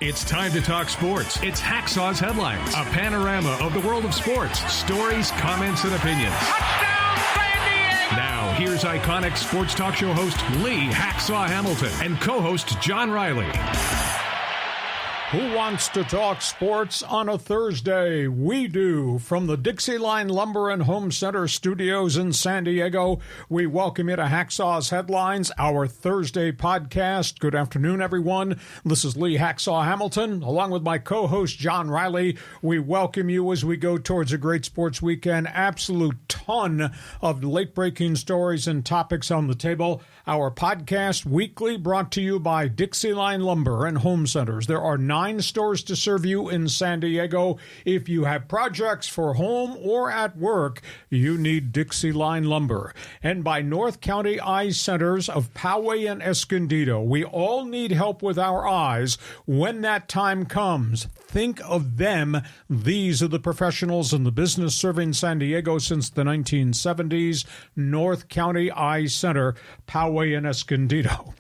It's time to talk sports. It's Hacksaw's Headlines, a panorama of the world of sports, stories, comments, and opinions. Touchdown, San Diego! Now, here's iconic sports talk show host Lee Hacksaw Hamilton and co-host John Riley. Who wants to talk sports on a Thursday? We do. From the DIXIELINE Lumber and Home Center studios in San Diego, we welcome you to Hacksaw's Headlines, our Thursday podcast. Good afternoon, everyone. This is Lee Hacksaw Hamilton, along with my co-host John Riley. We welcome you as we go towards a great sports weekend. Absolute ton of late-breaking stories and topics on the table. Our podcast weekly brought to you by DIXIELINE Lumber and Home Centers. There are 9 stores to serve you in San Diego. If you have projects for home or at work, you need DIXIELINE Lumber. And by North County Eye Centers of Poway and Escondido. We all need help with our eyes when that time comes. Think of them. These are the professionals in the business serving San Diego since the 1970s. North County Eye Center, Poway and Escondido.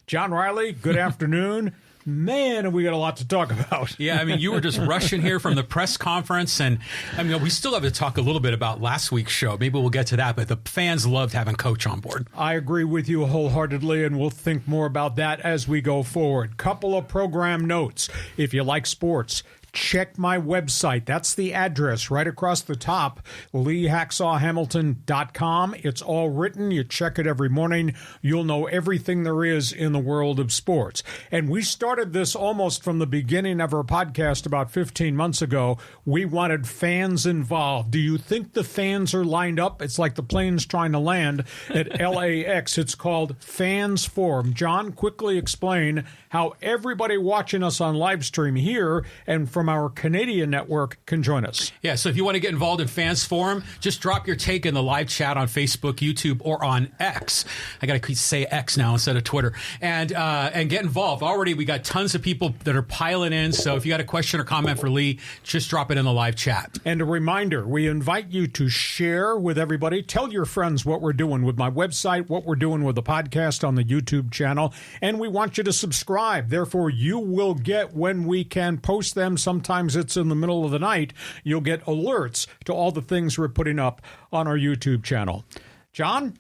John Riley, good afternoon. Man, we got a lot to talk about. Yeah, I mean, you were just rushing here from the press conference, and I mean, we still have to talk a little bit about last week's show. Maybe we'll get to that, but the fans loved having Coach on board. I agree with you wholeheartedly, and we'll think more about that as we go forward. Couple of program notes. If you like sports, check my website. That's the address right across the top, LeeHacksawHamilton.com. It's all written. You check it every morning. You'll know everything there is in the world of sports. And we started this almost from the beginning of our podcast about 15 months ago. We wanted fans involved. Do you think the fans are lined up? It's like the plane's trying to land at LAX. It's called Fans Forum. John, quickly explain how everybody watching us on live stream here and from our Canadian network can join us. Yeah, so if you want to get involved in Fans Forum, just drop your take in the live chat on Facebook, YouTube, or on X. I got to say X now instead of Twitter. And get involved. Already we got tons of people that are piling in, so if you got a question or comment for Lee, just drop it in the live chat. And a reminder, we invite you to share with everybody. Tell your friends what we're doing with my website, what we're doing with the podcast on the YouTube channel, and we want you to subscribe. Therefore, you will get, when we can post them, sometimes it's in the middle of the night, you'll get alerts to all the things we're putting up on our YouTube channel. John,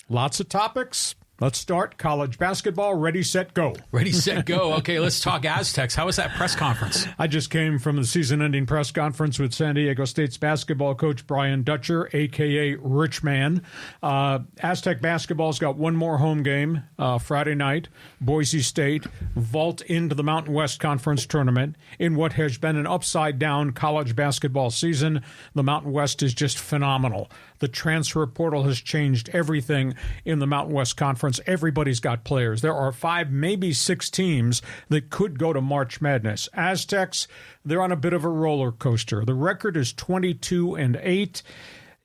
lots of topics. Let's start college basketball. Ready, set, go. Ready, set, go. Okay, let's talk Aztecs. How was that press conference? I just came from the season-ending press conference with San Diego State's basketball coach Brian Dutcher, a.k.a. Rich Man. Aztec basketball's got one more home game Friday night. Boise State vault into the Mountain West Conference tournament in what has been an upside-down college basketball season. The Mountain West is just phenomenal. The transfer portal has changed everything in the Mountain West Conference. Everybody's got players. There are 5, maybe 6 teams that could go to March Madness. Aztecs, they're on a bit of a roller coaster. The record is 22-8.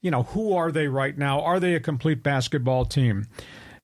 You know, who are they right now? Are they a complete basketball team?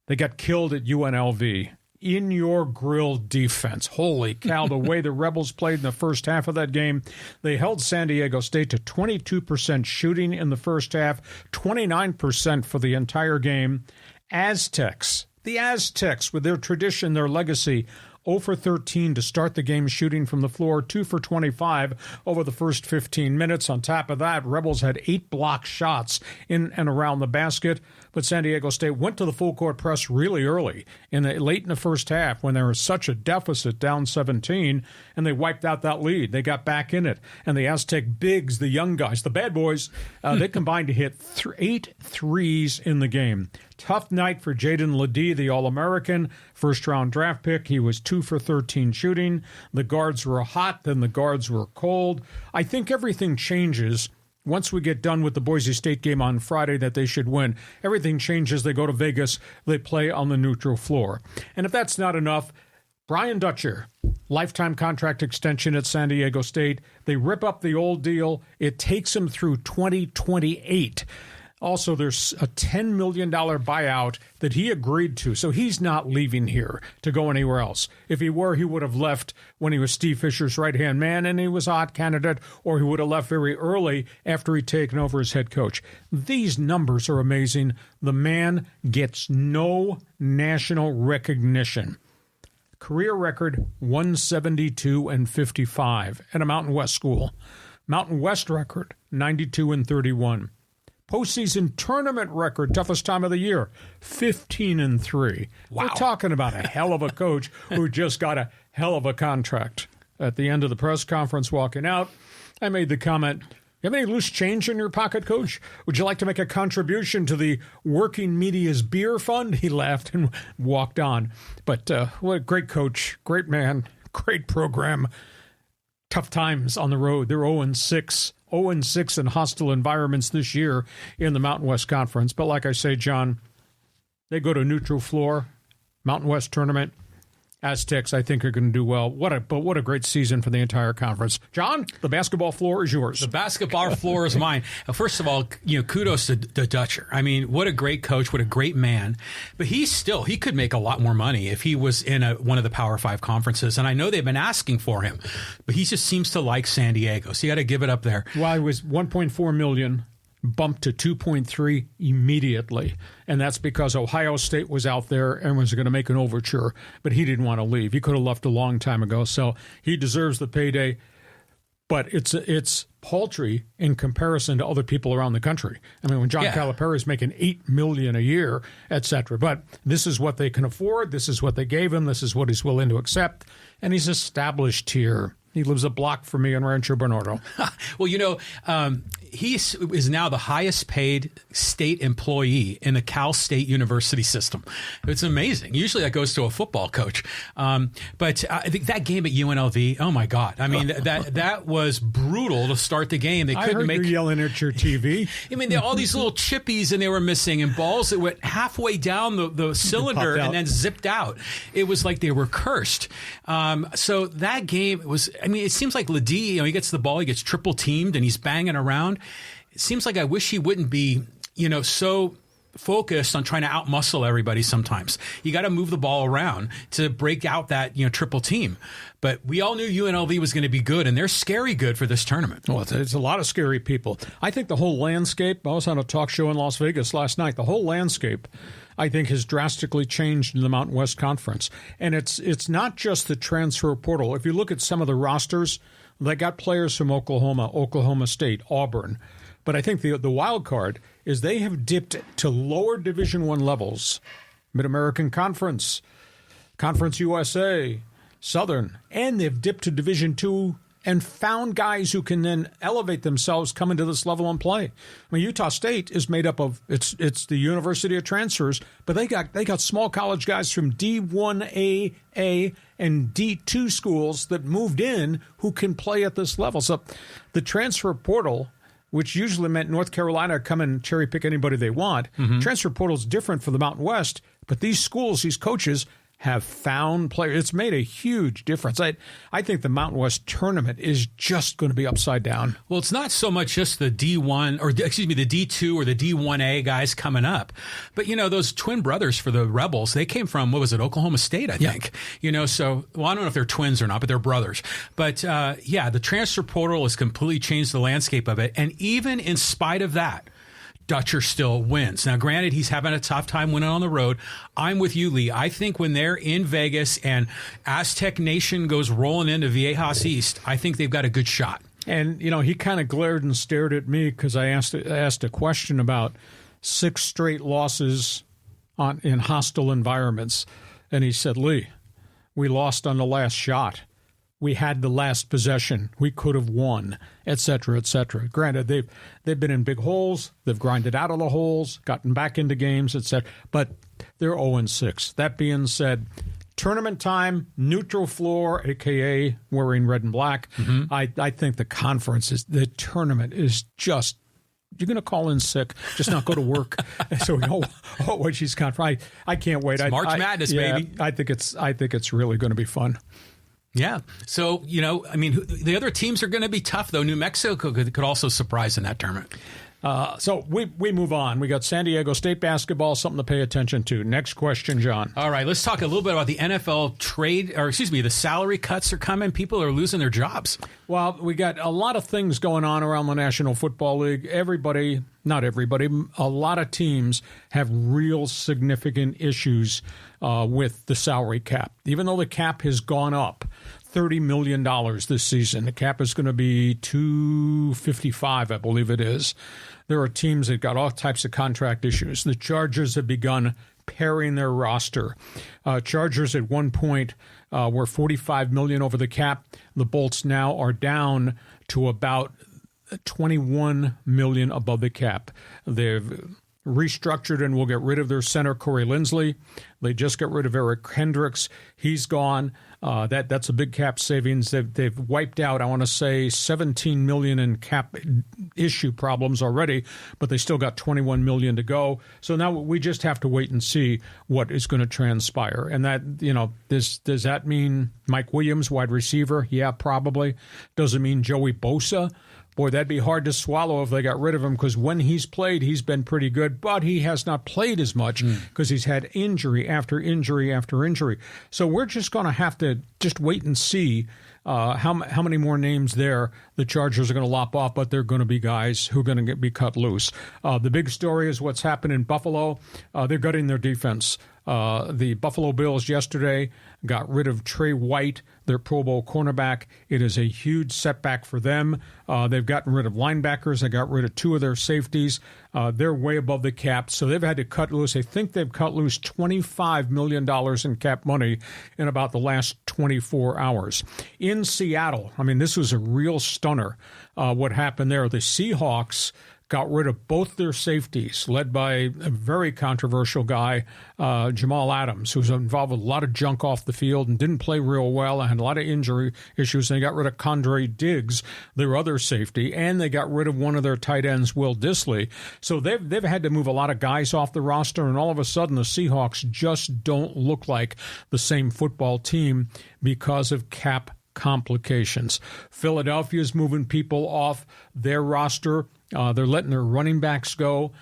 They got killed at UNLV. In your grill defense. Holy cow, the way the Rebels played in the first half of that game. They held San Diego State to 22% shooting in the first half, 29% for the entire game. Aztecs, the Aztecs, with their tradition, their legacy, 0 for 13 to start the game shooting from the floor, 2 for 25 over the first 15 minutes. On top of that, Rebels had 8 block shots in and around the basket. But San Diego State went to the full court press really early, late in the first half when there was such a deficit, down 17, and they wiped out that lead. They got back in it. And the Aztec bigs, the young guys, the bad boys, they combined to hit 8 threes in the game. Tough night for Jaden Ledee, the All-American, first-round draft pick. He was 2 for 13 shooting. The guards were hot, then the guards were cold. I think everything changes once we get done with the Boise State game on Friday that they should win. Everything changes. They go to Vegas. They play on the neutral floor. And if that's not enough, Brian Dutcher, lifetime contract extension at San Diego State. They rip up the old deal. It takes him through 2028. Also, there's a $10 million buyout that he agreed to, so he's not leaving here to go anywhere else. If he were, he would have left when he was Steve Fisher's right-hand man and he was a hot candidate, or he would have left very early after he'd taken over as head coach. These numbers are amazing. The man gets no national recognition. Career record 172-55 at a Mountain West school. Mountain West record 92-31. Postseason tournament record, toughest time of the year, 15-3. Wow. We're talking about a hell of a coach who just got a hell of a contract. At the end of the press conference walking out, I made the comment, you have any loose change in your pocket, Coach? Would you like to make a contribution to the working media's beer fund? He laughed and walked on. But what a great coach, great man, great program. Tough times on the road. They're 0-6. 0-6 in hostile environments this year in the Mountain West Conference. But like I say, John, they go to neutral floor, Mountain West tournament. Aztecs, I think, are going to do well. What a great season for the entire conference. John, the basketball floor is yours. The basketball floor is mine. First of all, kudos to Dutcher. I mean, what a great coach, what a great man. But he could make a lot more money if he was in one of the Power 5 conferences. And I know they've been asking for him, but he just seems to like San Diego. So you got to give it up there. Well, it was $1.4 million. Bumped to 2.3 immediately. And that's because Ohio State was out there and was going to make an overture, but he didn't want to leave. He could have left a long time ago. So he deserves the payday, but it's paltry in comparison to other people around the country. I mean, when John Calipari is making $8 million a year, etc. But this is what they can afford. This is what they gave him. This is what he's willing to accept. And he's established here. He lives a block from me in Rancho Bernardo. Well, he is now the highest paid state employee in the Cal State University system. It's amazing. Usually that goes to a football coach. But I think that game at UNLV, oh my God. I mean, that was brutal to start the game. They couldn't you yelling at your TV. I mean, all these little chippies and they were missing and balls that went halfway down the cylinder and then zipped out. It was like they were cursed. So that game was, I mean, it seems like Ledee, he gets the ball, he gets triple teamed and he's banging around. It seems like I wish he wouldn't be, so focused on trying to outmuscle everybody sometimes. You got to move the ball around to break out that, triple team. But we all knew UNLV was going to be good, and they're scary good for this tournament. Well, it's a lot of scary people. I think the whole landscape, I was on a talk show in Las Vegas last night, the whole landscape, I think, has drastically changed in the Mountain West Conference. And it's not just the transfer portal. If you look at some of the rosters, they got players from Oklahoma, Oklahoma State, Auburn. But I think the wild card is they have dipped to lower Division I levels, Mid-American Conference, Conference USA, Southern, and they've dipped to Division II and found guys who can then elevate themselves coming to this level and play. I mean, Utah State is made up of it's the University of Transfers, but they got small college guys from D1AA and D2 schools that moved in who can play at this level. So the transfer portal, which usually meant North Carolina come and cherry pick anybody they want. Mm-hmm. Transfer portal is different for the Mountain West, but these schools, these coaches have found players. It's made a huge difference. I think the Mountain West tournament is just going to be upside down. Well, it's not so much just the D1 or the D2 or the D1A guys coming up, but those twin brothers for the Rebels, they came from Oklahoma State, I think. So I don't know if they're twins or not, but they're brothers. But the transfer portal has completely changed the landscape of it, and even in spite of that, Dutcher still wins. Now, granted, he's having a tough time winning on the road. I'm with you, Lee. I think when they're in Vegas and Aztec Nation goes rolling into Viejas East, I think they've got a good shot. And, he kind of glared and stared at me because I asked a question about 6 straight losses in hostile environments. And he said, Lee, we lost on the last shot. We had the last possession. We could have won, et cetera, et cetera. Granted, they've been in big holes. They've grinded out of the holes, gotten back into games, et cetera. But they're 0-6. That being said, tournament time, neutral floor, a.k.a. wearing red and black. Mm-hmm. I think the tournament is just, you're going to call in sick, just not go to work. So what she's conference. I can't wait. It's March Madness, baby. I think it's really going to be fun. Yeah. So, the other teams are going to be tough, though. New Mexico could also surprise in that tournament. So we move on. We got San Diego State basketball, something to pay attention to. Next question, John. All right, let's talk a little bit about the NFL the salary cuts are coming. People are losing their jobs. Well, we got a lot of things going on around the National Football League. Not everybody, a lot of teams have real significant issues with the salary cap. Even though the cap has gone up $30 million this season, the cap is going to be $255, I believe it is. There are teams that got all types of contract issues. The Chargers have begun paring their roster. Chargers at one point were $45 million over the cap. The Bolts now are down to about $21 million above the cap. They've restructured and will get rid of their center, Corey Linsley. They just got rid of Eric Hendricks. He's gone. That's a big cap savings. They've wiped out, I want to say, $17 million in cap issue problems already, but they still got $21 million to go. So now we just have to wait and see what is going to transpire. And that, does that mean Mike Williams, wide receiver? Yeah, probably. Does it mean Joey Bosa? Boy, that'd be hard to swallow if they got rid of him, because when he's played, he's been pretty good, but he has not played as much because he's had injury after injury after injury. So we're just going to have to just wait and see how many more names there the Chargers are going to lop off, but they're going to be guys who are going to be cut loose. The big story is what's happened in Buffalo. They're gutting their defense. The Buffalo Bills yesterday got rid of Trey White, their Pro Bowl cornerback. It is a huge setback for them. They've gotten rid of linebackers. They got rid of two of their safeties. They're way above the cap, so they've had to cut loose. I think they've cut loose $25 million in cap money in about the last 24 hours. In Seattle, this was a real stunner, what happened there. The Seahawks got rid of both their safeties, led by a very controversial guy, Jamal Adams, who's involved with a lot of junk off the field and didn't play real well and had a lot of injury issues. And they got rid of Condre Diggs, their other safety, and they got rid of one of their tight ends, Will Dissly. So they've had to move a lot of guys off the roster, and all of a sudden the Seahawks just don't look like the same football team because of cap complications. Philadelphia's moving people off their roster. They're letting their running backs go.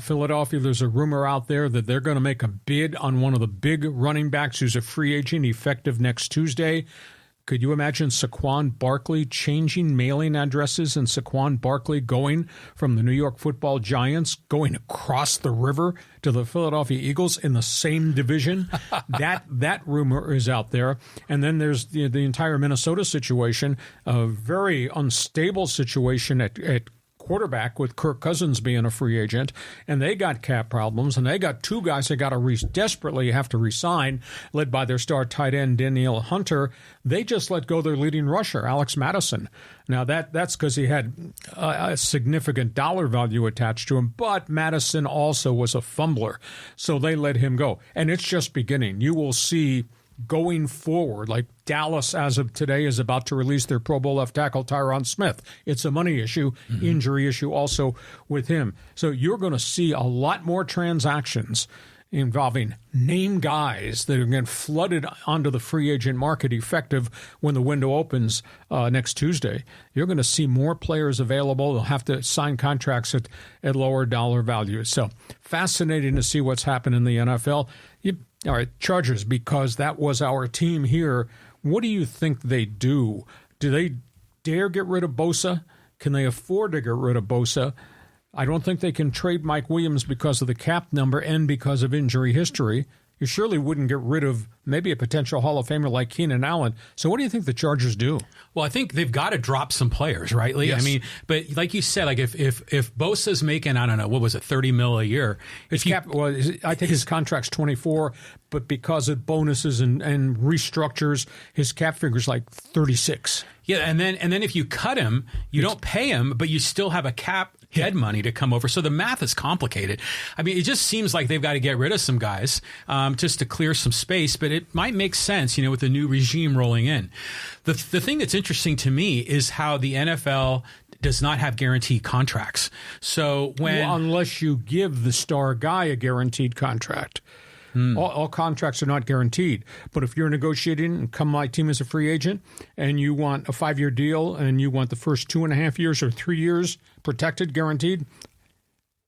Philadelphia, there's a rumor out there that they're going to make a bid on one of the big running backs who's a free agent effective next Tuesday. Could you imagine Saquon Barkley changing mailing addresses and Saquon Barkley going from the New York Football Giants, going across the river to the Philadelphia Eagles in the same division? That rumor is out there. And then there's the entire Minnesota situation, a very unstable situation at quarterback with Kirk Cousins being a free agent, and they got cap problems, and they got two guys they got to desperately have to re-sign, led by their star tight end Danielle Hunter. They just let go their leading rusher, Alex Madison. Now that's because he had a significant dollar value attached to him, but Madison also was a fumbler, so they let him go. And it's just beginning. You will see going forward, like Dallas, as of today, is about to release their Pro Bowl left tackle, Tyron Smith. It's a money issue, injury issue also with him. So you're going to see a lot more transactions involving name guys that are getting flooded onto the free agent market effective when the window opens next Tuesday. You're going to see more players available. They'll have to sign contracts at lower dollar values. So fascinating to see what's happened in the NFL. All right, Chargers, because that was our team here. What do you think they do? Do they dare get rid of Bosa? Can they afford to get rid of Bosa? I don't think they can trade Mike Williams because of the cap number and because of injury history. You surely wouldn't get rid of maybe a potential Hall of Famer like Keenan Allen. So what do you think the Chargers do? Well, I think they've got to drop some players, right, Lee? Yes. But like you said, like if Bosa's making, I don't know, what was it, $30 million a year? I think his contract's 24, but because of bonuses and restructures, his cap figure's like 36. Yeah, and then if you cut him, you don't pay him, but you still have a cap dead money to come over. So the math is complicated. It just seems like they've got to get rid of some guys just to clear some space, but it might make sense, with the new regime rolling in. The thing that's interesting to me is how the NFL does not have guaranteed contracts. So unless you give the star guy a guaranteed contract. All contracts are not guaranteed. But if you're negotiating and come my team as a free agent and you want a 5-year deal and you want the first 2.5 years or 3 years protected, guaranteed,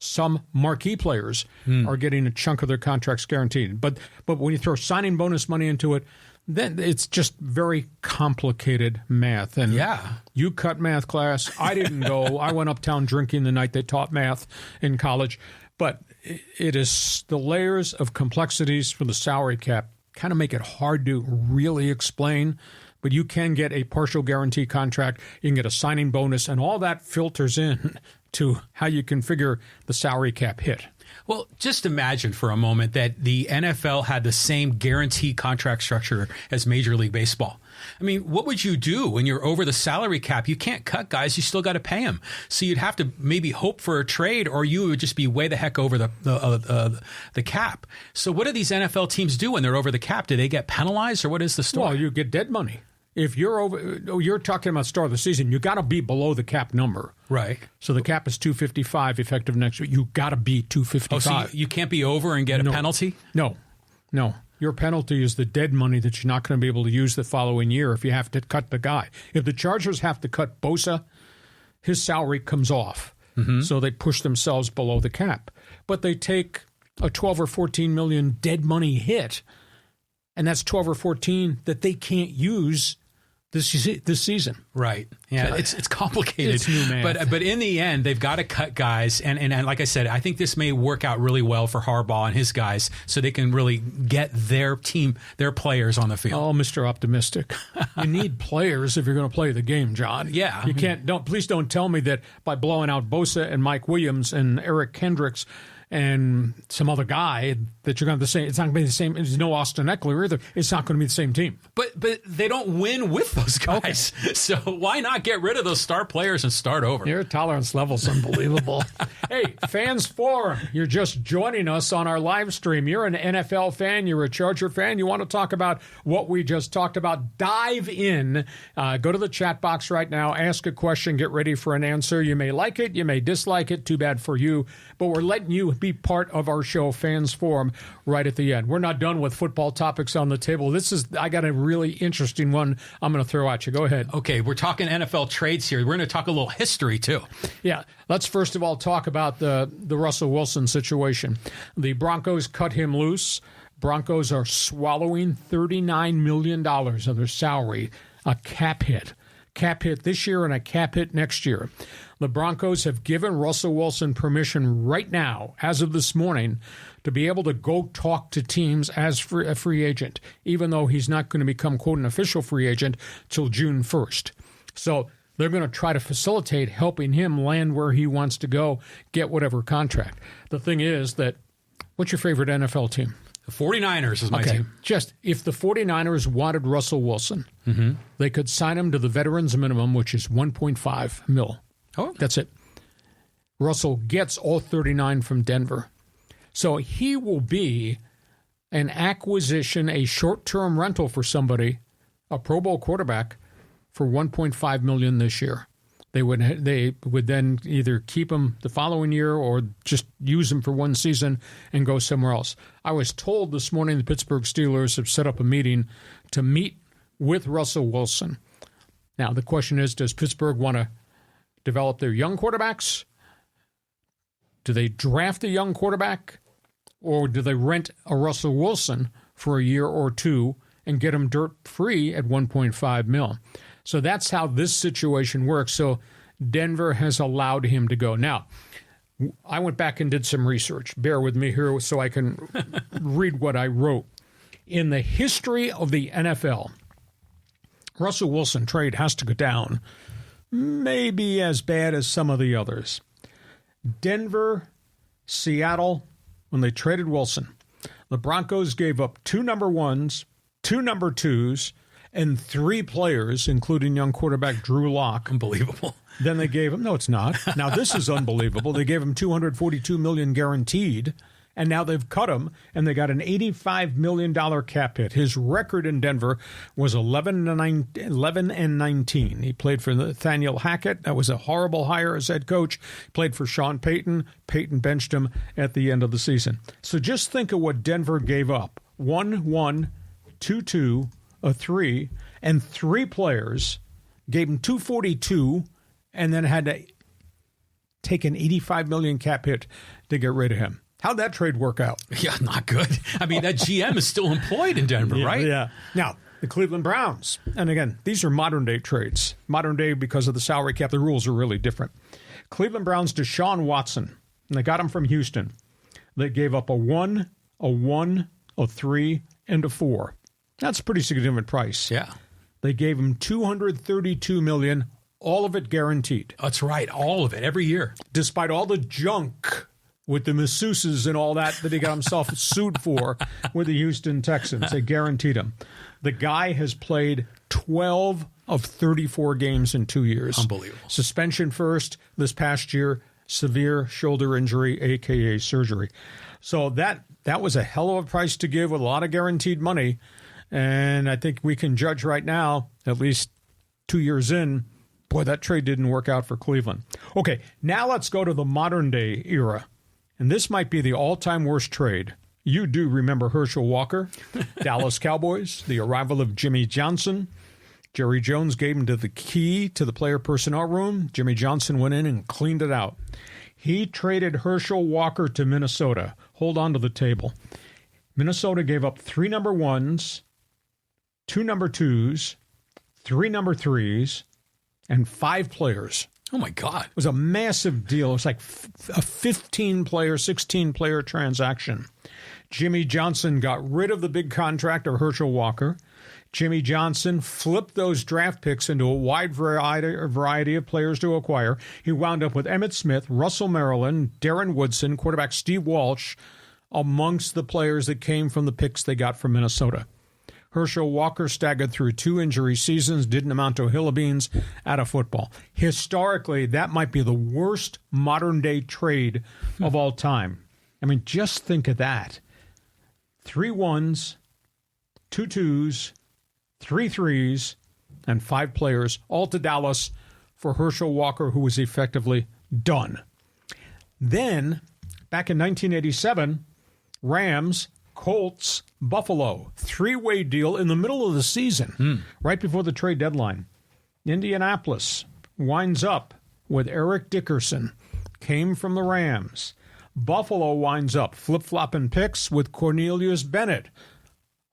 Some marquee players are getting a chunk of their contracts guaranteed. But when you throw signing bonus money into it, then it's just very complicated math. And you cut math class. I didn't go. I went uptown drinking the night they taught math in college. But it is the layers of complexities for the salary cap kind of make it hard to really explain. But you can get a partial guarantee contract. You can get a signing bonus, and all that filters in to how you configure the salary cap hit. Well, just imagine for a moment that the NFL had the same guarantee contract structure as Major League Baseball. I mean, what would you do when you're over the salary cap? You can't cut guys. You still got to pay them. So you'd have to maybe hope for a trade, or you would just be way the heck over the cap. So what do these NFL teams do when they're over the cap? Do they get penalized, or what is the story? Well, you get dead money. If you're over, you're talking about start of the season, you got to be below the cap number. Right. So the cap is 255 effective next week. You got to be 255. Oh, so you can't be over and get a penalty? No. Your penalty is the dead money that you're not going to be able to use the following year if you have to cut the guy. If the Chargers have to cut Bosa, his salary comes off. So they push themselves below the cap. But they take a 12 or 14 million dead money hit, and that's 12 or 14 that they can't use this season. Right. Yeah, so it's complicated. It's new math. But in the end, they've got to cut guys. And like I said, I think this may work out really well for Harbaugh and his guys so they can really get their team, their players on the field. Oh, Mr. Optimistic. You need players if you're going to play the game, John. Yeah. You can't, please don't tell me that by blowing out Bosa and Mike Williams and Eric Kendricks and some other guy that you're going to say it's not going to be the same. There's no Austin Eckler either. It's not going to be the same team. But they don't win with those guys. Okay. So why not get rid of those star players and start over? Your tolerance level's unbelievable. Hey, Fans Forum, you're just joining us on our live stream. You're an NFL fan. You're a Charger fan. You want to talk about what we just talked about. Dive in. Go to the chat box right now. Ask a question. Get ready for an answer. You may like it. You may dislike it. Too bad for you. But we're letting you be part of our show, Fans Forum, right at the end. We're not done with football topics on the table. I got a really interesting one I'm going to throw at you. Go ahead. Okay, we're talking NFL trades here. We're going to talk a little history, too. Yeah, let's first of all talk about the Russell Wilson situation. The Broncos cut him loose. Broncos are swallowing $39 million of their salary, a cap hit. Cap hit this year and a cap hit next year. The Broncos have given Russell Wilson permission right now, as of this morning, to be able to go talk to teams as a free agent, even though he's not going to become, quote, an official free agent till June 1st. So they're going to try to facilitate helping him land where he wants to go, get whatever contract. The thing is that, what's your favorite NFL team? The 49ers is my team. Just if the 49ers wanted Russell Wilson, they could sign him to the veterans minimum, which is $1.5 million. Oh, that's it. Russell gets all 39 from Denver. So he will be an acquisition, a short-term rental for somebody, a Pro Bowl quarterback, for $1.5 million this year. They would then either keep him the following year or just use him for one season and go somewhere else. I was told this morning the Pittsburgh Steelers have set up a meeting to meet with Russell Wilson. Now, the question is, does Pittsburgh want to develop their young quarterbacks? Do they draft a young quarterback? Or do they rent a Russell Wilson for a year or two and get him dirt free at $1.5 million? So that's how this situation works. So Denver has allowed him to go. Now, I went back and did some research. Bear with me here so I can read what I wrote. In the history of the NFL, Russell Wilson trade has to go down maybe as bad as some of the others. Denver, Seattle, when they traded Wilson, the Broncos gave up 2 number 1s, 2 number 2s, and 3 players, including young quarterback Drew Lock. Unbelievable. Then they gave him, no, it's not. Now, this is unbelievable. They gave him $242 million guaranteed, and now they've cut him, and they got an $85 million cap hit. His record in Denver was 11-19. He played for Nathaniel Hackett. That was a horrible hire as head coach. He played for Sean Payton. Payton benched him at the end of the season. So just think of what Denver gave up. 1-1, 2-2, a 3, and 3 players, gave him $242, and then had to take an $85 million cap hit to get rid of him. How'd that trade work out? Yeah, not good. I mean, that GM is still employed in Denver, right? Yeah. Now, the Cleveland Browns, and again, these are modern-day trades. Modern day because of the salary cap. The rules are really different. Cleveland Browns, Deshaun Watson, and they got him from Houston. They gave up a 1, a 1, a 3, and a 4. That's a pretty significant price. Yeah. They gave him $232 million, all of it guaranteed. That's right, all of it, every year. Despite all the junk with the masseuses and all that he got himself sued for with the Houston Texans. They guaranteed him. The guy has played 12 of 34 games in 2 years. Unbelievable. Suspension first, this past year, severe shoulder injury, a.k.a. surgery. So that was a hell of a price to give with a lot of guaranteed money. And I think we can judge right now, at least 2 years in, boy, that trade didn't work out for Cleveland. Okay, now let's go to the modern day era. And this might be the all-time worst trade. You do remember Herschel Walker, Dallas Cowboys, the arrival of Jimmy Johnson. Jerry Jones gave him the key to the player personnel room. Jimmy Johnson went in and cleaned it out. He traded Herschel Walker to Minnesota. Hold on to the table. Minnesota gave up 3 number 1s, 2 number 2s, 3 number 3s, and 5 players. Oh, my God. It was a massive deal. It was like a 15-player, 16-player transaction. Jimmy Johnson got rid of the big contract of Herschel Walker. Jimmy Johnson flipped those draft picks into a wide variety of players to acquire. He wound up with Emmitt Smith, Russell Maryland, Darren Woodson, quarterback Steve Walsh, amongst the players that came from the picks they got from Minnesota. Herschel Walker staggered through 2 injury seasons, didn't amount to a hill of beans out of football. Historically, that might be the worst modern-day trade of all time. I mean, just think of that. 3 1s, 2 2s, 3 3s, and 5 players, all to Dallas for Herschel Walker, who was effectively done. Then, back in 1987, Rams, Colts, Buffalo, 3-way deal in the middle of the season, right before the trade deadline. Indianapolis winds up with Eric Dickerson, came from the Rams. Buffalo winds up flip-flopping picks with Cornelius Bennett,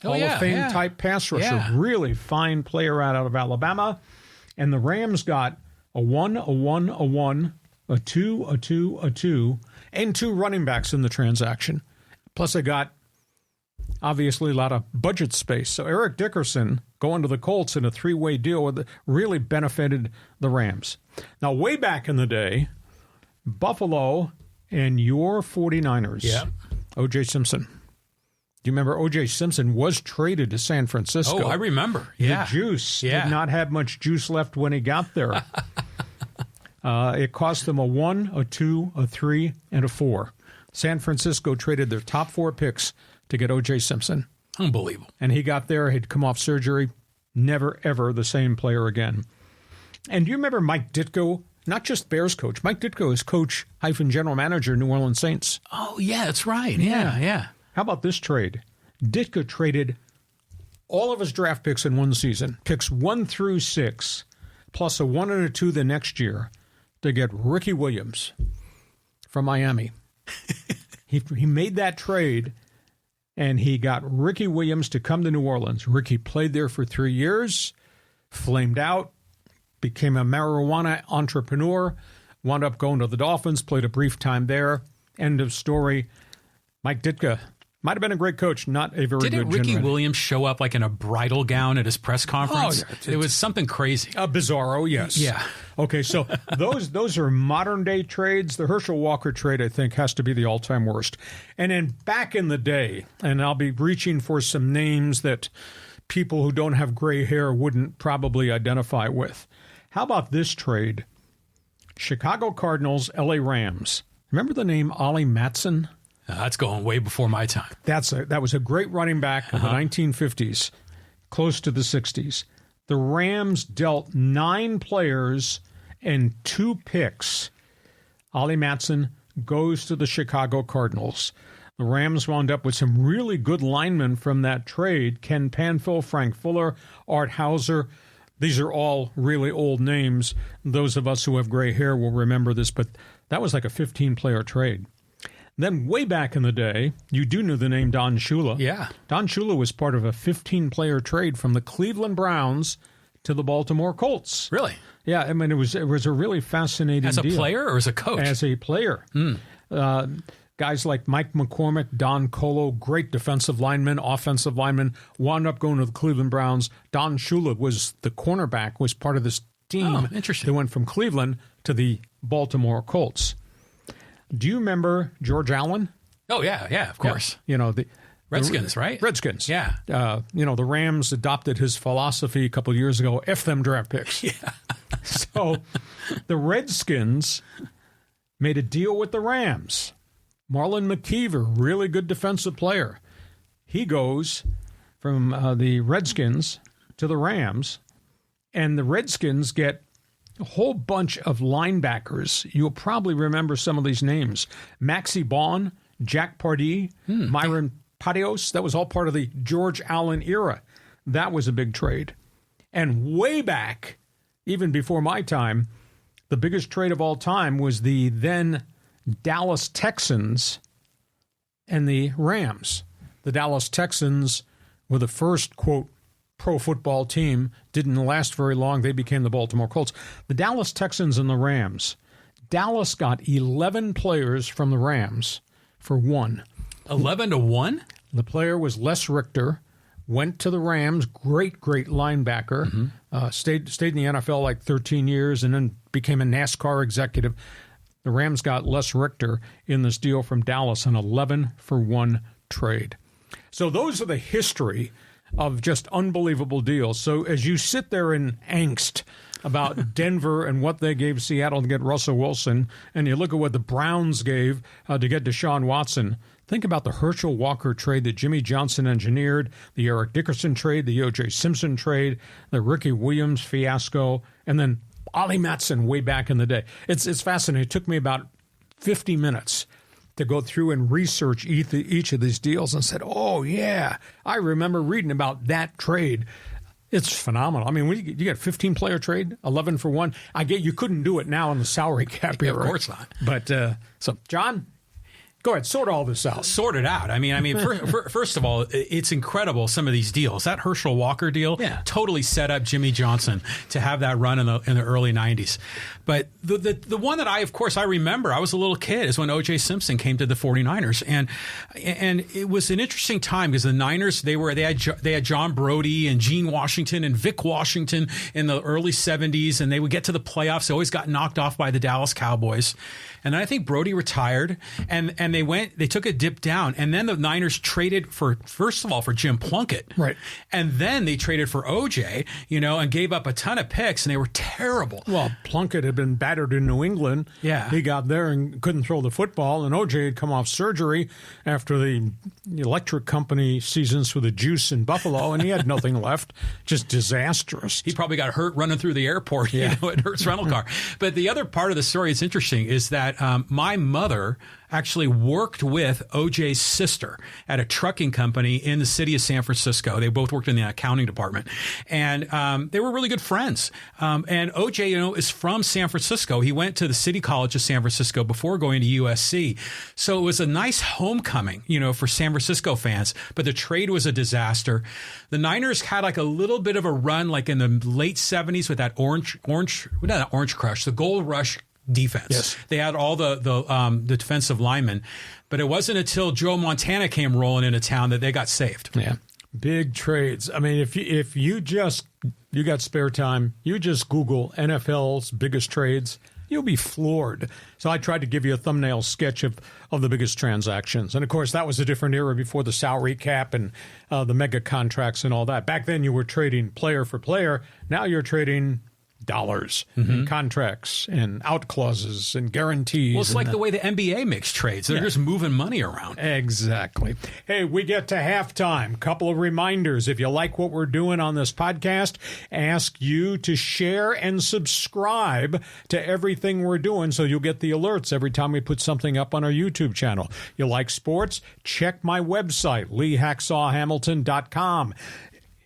Hall of Fame type pass rusher, really fine player out of Alabama. And the Rams got a 1, a 1, a 1, a 2, a 2, a 2, and 2 running backs in the transaction. Plus they got obviously a lot of budget space. So Eric Dickerson going to the Colts in a 3-way deal really benefited the Rams. Now, way back in the day, Buffalo and your 49ers, O.J. Simpson. Do you remember O.J. Simpson was traded to San Francisco? Oh, I remember. The juice did not have much juice left when he got there. It cost them a 1, a 2, a 3, and a 4. San Francisco traded their top 4 picks to get O.J. Simpson. Unbelievable. And he got there, he'd come off surgery, never, ever the same player again. And do you remember Mike Ditko? Not just Bears coach. Mike Ditko is coach / general manager, New Orleans Saints. Oh, yeah, that's right. Yeah. How about this trade? Ditka traded all of his draft picks in one season, picks 1 through 6, plus a 1 and a 2 the next year to get Ricky Williams from Miami. He made that trade, and he got Ricky Williams to come to New Orleans. Ricky played there for 3 years, flamed out, became a marijuana entrepreneur, wound up going to the Dolphins, played a brief time there. End of story. Mike Ditka might have been a great coach, not a very good Didn't Ricky general. Williams show up like in a bridal gown at his press conference? Oh, yeah. It was something crazy. A bizarro, yes. Yeah. Okay, so those are modern-day trades. The Herschel Walker trade, I think, has to be the all-time worst. And then back in the day, and I'll be reaching for some names that people who don't have gray hair wouldn't probably identify with. How about this trade? Chicago Cardinals, L.A. Rams. Remember the name Ollie Matson? That's going way before my time. That was a great running back of the 1950s, close to the 60s. The Rams dealt 9 players and 2 picks. Ollie Matson goes to the Chicago Cardinals. The Rams wound up with some really good linemen from that trade. Ken Panfill, Frank Fuller, Art Hauser. These are all really old names. Those of us who have gray hair will remember this, but that was like a 15-player trade. Then way back in the day, you do know the name Don Shula. Yeah. Don Shula was part of a 15-player trade from the Cleveland Browns to the Baltimore Colts. Really? Yeah, I mean, it was a really fascinating As a deal. player or as a coach? As a player. Guys like Mike McCormick, Don Colo, great defensive linemen, offensive linemen, wound up going to the Cleveland Browns. Don Shula was the cornerback, was part of this team. Oh, interesting. That went from Cleveland to the Baltimore Colts. Do you remember George Allen? Oh, yeah, of course. You know, the Redskins, right? Redskins. Yeah. You know, the Rams adopted his philosophy a couple of years ago, F them draft picks. Yeah. So the Redskins made a deal with the Rams. Marlon McKeever, really good defensive player. He goes from the Redskins to the Rams, and the Redskins get a whole bunch of linebackers. You'll probably remember some of these names. Maxie Baughan, Jack Pardee, Myron Patios. That was all part of the George Allen era. That was a big trade. And way back, even before my time, the biggest trade of all time was the then Dallas Texans and the Rams. The Dallas Texans were the first, quote, pro football team. Didn't last very long. They became the Baltimore Colts. The Dallas Texans and the Rams. Dallas got 11 players from the Rams for one. 11-1? The player was Les Richter, went to the Rams, great linebacker, stayed in the NFL like 13 years and then became a NASCAR executive. The Rams got Les Richter in this deal from Dallas, an 11-for-1 trade. So those are the history of just unbelievable deals. So as you sit there in angst about Denver and what they gave Seattle to get Russell Wilson, and you look at what the Browns gave to get Deshaun Watson, think about the Herschel Walker trade that Jimmy Johnson engineered, the Eric Dickerson trade, the O.J. Simpson trade, the Ricky Williams fiasco, and then Ollie Matson way back in the day. It's fascinating. It took me about 50 minutes to go through and research each of these deals and said, oh, yeah, I remember reading about that trade. It's phenomenal. I mean, when you get a 15-player trade, 11-for-1. I get you couldn't do it now in the salary cap era. Of course not. But, so, John, go ahead, sort all this out. Sort it out. I mean, first of all, it's incredible, some of these deals. That Herschel Walker deal totally set up Jimmy Johnson to have that run in the early 90s. But the one that I remember, I was a little kid, is when O.J. Simpson came to the 49ers. And it was an interesting time because the Niners, they had John Brody and Gene Washington and Vic Washington in the early 70s, and they would get to the playoffs. They always got knocked off by the Dallas Cowboys. And then I think Brody retired, and they took a dip down, and then the Niners traded first of all for Jim Plunkett, right? And then they traded for OJ, and gave up a ton of picks, and they were terrible. Well, Plunkett had been battered in New England. Yeah, he got there and couldn't throw the football, and OJ had come off surgery after the electric company seasons for the juice in Buffalo, and he had nothing left. Just disastrous. He probably got hurt running through the airport, at Hertz rental car. But the other part of the story that's interesting is that my mother actually worked with OJ's sister at a trucking company in the city of San Francisco. They both worked in the accounting department, and they were really good friends. And OJ, is from San Francisco. He went to the City College of San Francisco before going to USC. So it was a nice homecoming, for San Francisco fans. But the trade was a disaster. The Niners had like a little bit of a run, like in the late 70s with that Orange Crush, the Gold Rush defense. Yes. They had all the defensive linemen, but it wasn't until Joe Montana came rolling into town that they got saved. Yeah. Big trades. I mean, if you got spare time, you just Google NFL's biggest trades, you'll be floored. So I tried to give you a thumbnail sketch of the biggest transactions. And of course, that was a different era before the salary cap and the mega contracts and all that. Back then you were trading player for player. Now you're trading dollars and contracts and out clauses and guarantees. Well, it's like the way the NBA makes trades. They're just moving money around. Exactly. Hey, we get to halftime. Couple of reminders. If you like what we're doing on this podcast, ask you to share and subscribe to everything we're doing so you'll get the alerts every time we put something up on our YouTube channel. You like sports? Check my website, LeeHacksawHamilton.com.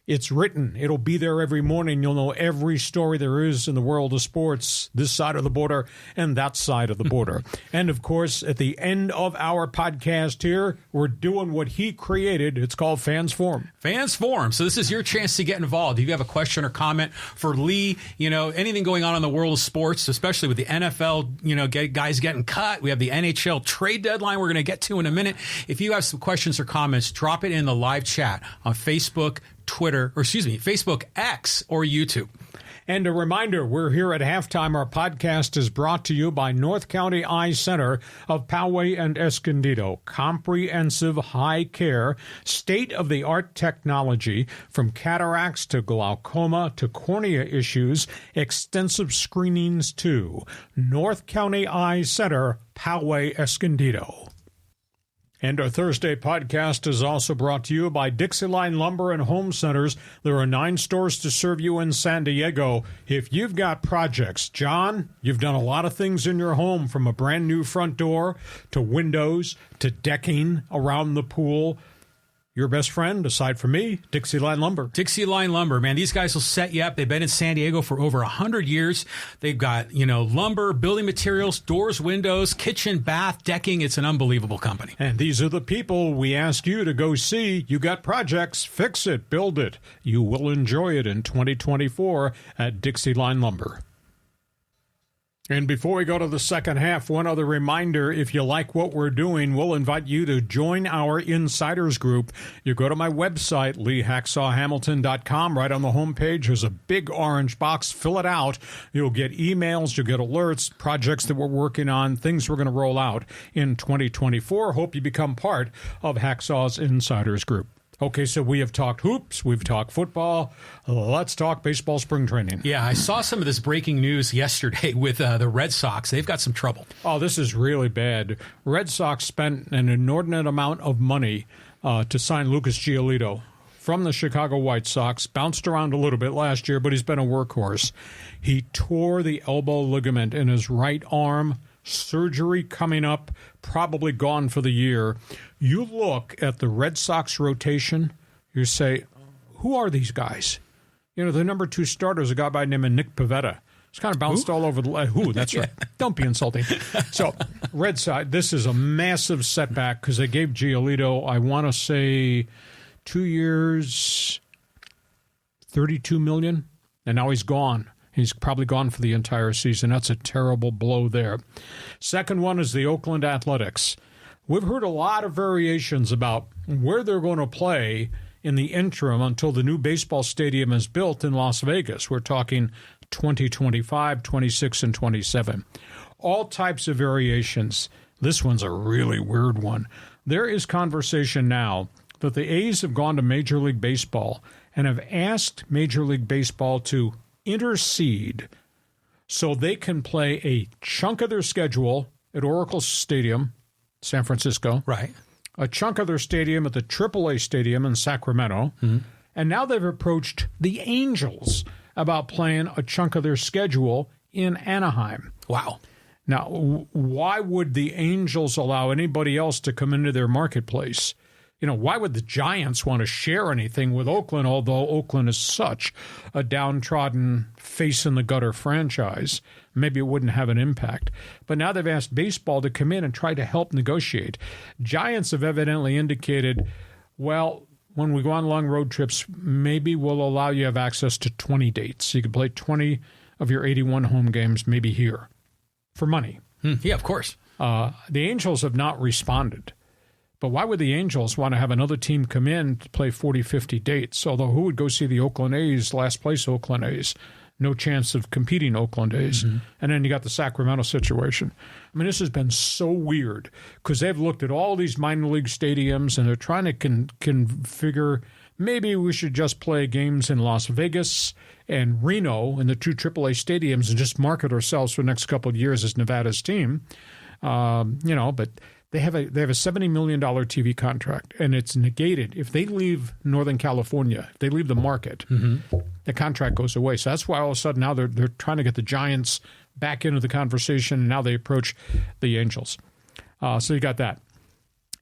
It's written. It'll be there every morning. You'll know every story there is in the world of sports, this side of the border and that side of the border. And, of course, at the end of our podcast here, we're doing what he created. It's called Fans Forum. Fans Forum. So this is your chance to get involved. If you have a question or comment for Lee, anything going on in the world of sports, especially with the NFL, guys getting cut. We have the NHL trade deadline we're going to get to in a minute. If you have some questions or comments, drop it in the live chat on Facebook, Facebook, X, or YouTube. And a reminder, we're here at halftime. Our podcast is brought to you by North County Eye Center of Poway and Escondido. Comprehensive high care, state-of-the-art technology, from cataracts to glaucoma to cornea issues, extensive screenings too. North County Eye Center, Poway, Escondido. And our Thursday podcast is also brought to you by DIXIELINE Lumber and Home Centers. There are 9 stores to serve you in San Diego. If you've got projects, John, you've done a lot of things in your home, from a brand new front door to windows to decking around the pool. Your best friend, aside from me, DIXIELINE Lumber. DIXIELINE Lumber, man. These guys will set you up. They've been in San Diego for over 100 years. They've got, lumber, building materials, doors, windows, kitchen, bath, decking. It's an unbelievable company. And these are the people we ask you to go see. You got projects, fix it, build it. You will enjoy it in 2024 at DIXIELINE Lumber. And before we go to the second half, one other reminder, if you like what we're doing, we'll invite you to join our Insiders Group. You go to my website, LeeHacksawHamilton.com. Right on the homepage, there's a big orange box. Fill it out. You'll get emails, you'll get alerts, projects that we're working on, things we're going to roll out in 2024. Hope you become part of Hacksaw's Insiders Group. Okay, so we have talked hoops, we've talked football. Let's talk baseball spring training. Yeah, I saw some of this breaking news yesterday with the Red Sox. They've got some trouble. Oh, this is really bad. Red Sox spent an inordinate amount of money to sign Lucas Giolito from the Chicago White Sox. Bounced around a little bit last year, but he's been a workhorse. He tore the elbow ligament in his right arm. Surgery coming up, probably gone for the year. You look at the Red Sox rotation, you say, who are these guys? The number 2 starter is a guy by the name of Nick Pivetta. It's kind of bounced all over the who, that's right. Don't be insulting. So, Red Sox, this is a massive setback because they gave Giolito, I want to say, 2 years, $32 million, and now he's gone. He's probably gone for the entire season. That's a terrible blow there. Second one is the Oakland Athletics. We've heard a lot of variations about where they're going to play in the interim until the new baseball stadium is built in Las Vegas. We're talking 2025, 26, and 27. All types of variations. This one's a really weird one. There is conversation now that the A's have gone to Major League Baseball and have asked Major League Baseball to intercede so they can play a chunk of their schedule at Oracle Stadium, San Francisco. Right. A chunk of their stadium at the AAA Stadium in Sacramento. Mm-hmm. And now they've approached the Angels about playing a chunk of their schedule in Anaheim. Wow. Now, why would the Angels allow anybody else to come into their marketplace? Why would the Giants want to share anything with Oakland, although Oakland is such a downtrodden, face-in-the-gutter franchise? Maybe it wouldn't have an impact. But now they've asked baseball to come in and try to help negotiate. Giants have evidently indicated, well, when we go on long road trips, maybe we'll allow you to have access to 20 dates. You can play 20 of your 81 home games maybe here for money. Yeah, of course. The Angels have not responded. But why would the Angels want to have another team come in to play 40, 50 dates? Although who would go see the Oakland A's, last place Oakland A's? No chance of competing Oakland A's. Mm-hmm. And then you got the Sacramento situation. I mean, this has been so weird because they've looked at all these minor league stadiums and they're trying to configure maybe we should just play games in Las Vegas and Reno in the 2 AAA stadiums and just market ourselves for the next couple of years as Nevada's team. But they have a $70 million TV contract, and it's negated. If they leave Northern California, if they leave the market, the contract goes away. So that's why all of a sudden now they're trying to get the Giants back into the conversation, and now they approach the Angels. So you got that.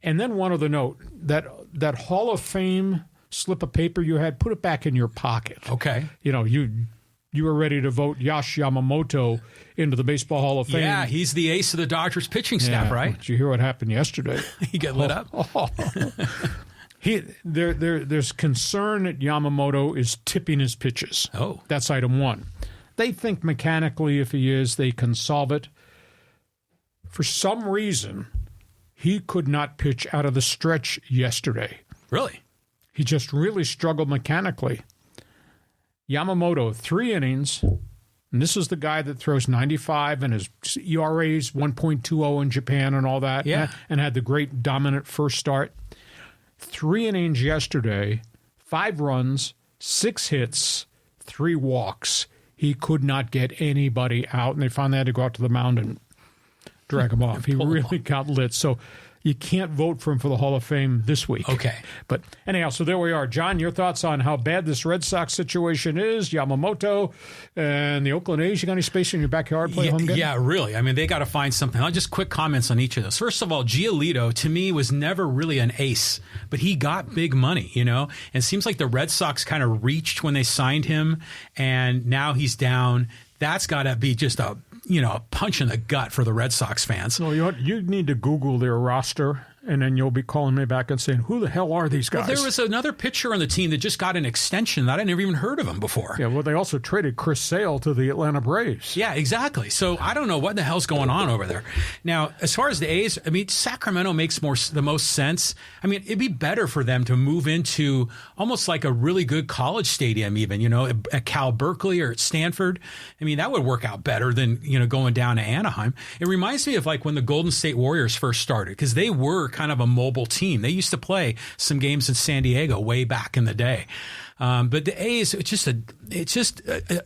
And then one other note, that Hall of Fame slip of paper you had, put it back in your pocket. Okay. You were ready to vote Yosh Yamamoto into the Baseball Hall of Fame. Yeah, he's the ace of the Dodgers pitching staff, right? Did you hear what happened yesterday? He got lit up. There's concern that Yamamoto is tipping his pitches. Oh. That's item one. They think mechanically, if he is, they can solve it. For some reason, he could not pitch out of the stretch yesterday. Really? He just really struggled mechanically. Yamamoto, 3 innings, and this is the guy that throws 95 and his ERA's 1.20 in Japan and all that, and had the great dominant first start. 3 innings yesterday, 5 runs, 6 hits, 3 walks. He could not get anybody out, and they finally had to go out to the mound and drag him off. He really got lit. So you can't vote for him for the Hall of Fame this week. Okay. But anyhow, so there we are. John, your thoughts on how bad this Red Sox situation is, Yamamoto, and the Oakland A's. You got any space in your backyard play home game? Yeah, really. I mean, they got to find something. I'll just quick comments on each of those. First of all, Giolito, to me, was never really an ace, but he got big money, And it seems like the Red Sox kind of reached when they signed him, and now he's down. That's got to be just a punch in the gut for the Red Sox fans. No, you need to Google their roster, and then you'll be calling me back and saying, who the hell are these guys? Well, there was another pitcher on the team that just got an extension that I never even heard of him before. Yeah, well, they also traded Chris Sale to the Atlanta Braves. Yeah, exactly. So I don't know what the hell's going on over there. Now, as far as the A's, I mean, Sacramento makes the most sense. I mean, it'd be better for them to move into almost like a really good college stadium even, at Cal Berkeley or at Stanford. I mean, that would work out better than, going down to Anaheim. It reminds me of like when the Golden State Warriors first started, because they were kind of a mobile team. They used to play some games in San Diego way back in the day. But the A's,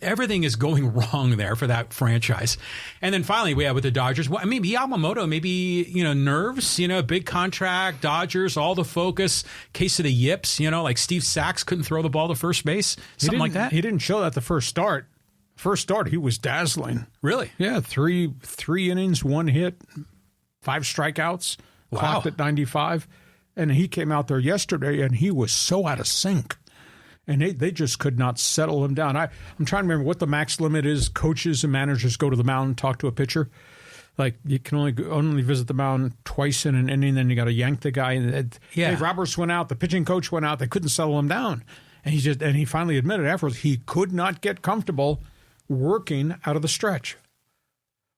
everything is going wrong there for that franchise. And then finally, we have with the Dodgers. Well, I mean, Yamamoto, maybe, nerves, big contract, Dodgers, all the focus, case of the yips, like Steve Sachs couldn't throw the ball to first base, something like that. He didn't show that the first start. First start, he was dazzling. Really? Yeah, three innings, 1 hit, 5 strikeouts, clocked at 95. And he came out there yesterday, and he was so out of sync. And they just could not settle him down. I'm trying to remember what the max limit is. Coaches and managers go to the mound and talk to a pitcher. Like, you can only visit the mound twice in an inning, then you got to yank the guy. Dave Roberts went out, the pitching coach went out, they couldn't settle him down. And he finally admitted afterwards he could not get comfortable working out of the stretch.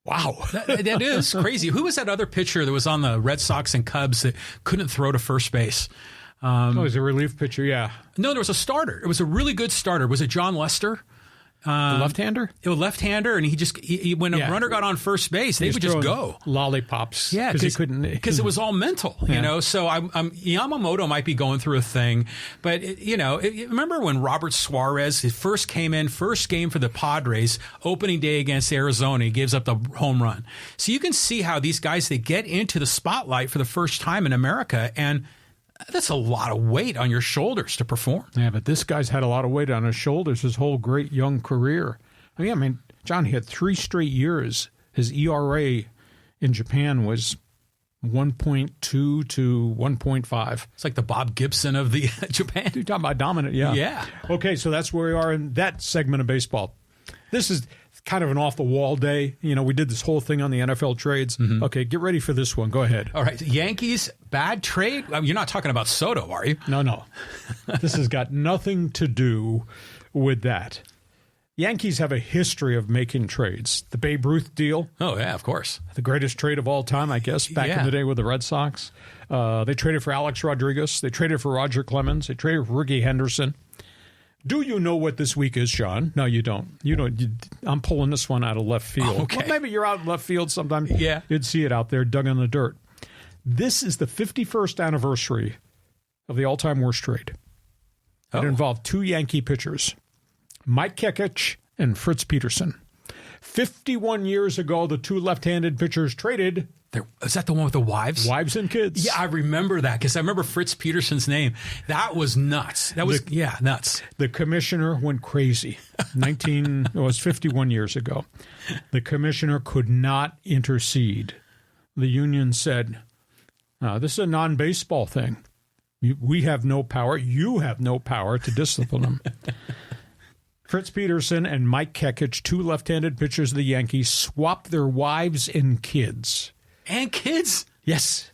Wow. That is crazy. Who was that other pitcher that was on the Red Sox and Cubs that couldn't throw to first base? He's a relief pitcher, yeah. No, there was a starter. It was a really good starter. Was it John Lester? The left-hander? It was left-hander, and he when a runner got on first base, they would just go. Lollipops. Yeah, because it was all mental, So Yamamoto might be going through a thing, but remember when Robert Suarez first came in, first game for the Padres, opening day against Arizona, he gives up the home run. So you can see how these guys, they get into the spotlight for the first time in America, and that's a lot of weight on your shoulders to perform. Yeah, but this guy's had a lot of weight on his shoulders his whole great young career. I mean, John, he had 3 straight years. His ERA in Japan was 1.2 to 1.5. It's like the Bob Gibson of the Japan. You're talking about dominant, yeah. Yeah. Okay, so that's where we are in that segment of baseball. This is kind of an off-the-wall day. We did this whole thing on the NFL trades. Mm-hmm. Okay, get ready for this one. Go ahead. All right, Yankees, bad trade? You're not talking about Soto, are you? No. This has got nothing to do with that. Yankees have a history of making trades. The Babe Ruth deal. Oh, yeah, of course. The greatest trade of all time, I guess, back in the day with the Red Sox. They traded for Alex Rodriguez. They traded for Roger Clemens. They traded for Ricky Henderson. Do you know what this week is, Sean? No, you don't. I'm pulling this one out of left field. Oh, okay. Well, maybe you're out in left field sometime. Yeah. You'd see it out there dug in the dirt. This is the 51st anniversary of the all-time worst trade. It involved 2 Yankee pitchers, Mike Kekich and Fritz Peterson. 51 years ago, the 2 left-handed pitchers traded. Is that the one with the wives? Wives and kids. Yeah, I remember that because I remember Fritz Peterson's name. That was nuts. That was, nuts. The commissioner went crazy. It was 51 years ago. The commissioner could not intercede. The union said, this is a non-baseball thing. We have no power. You have no power to discipline them. Fritz Peterson and Mike Kekich, 2 left-handed pitchers of the Yankees, swapped their wives and kids. And kids? Yes.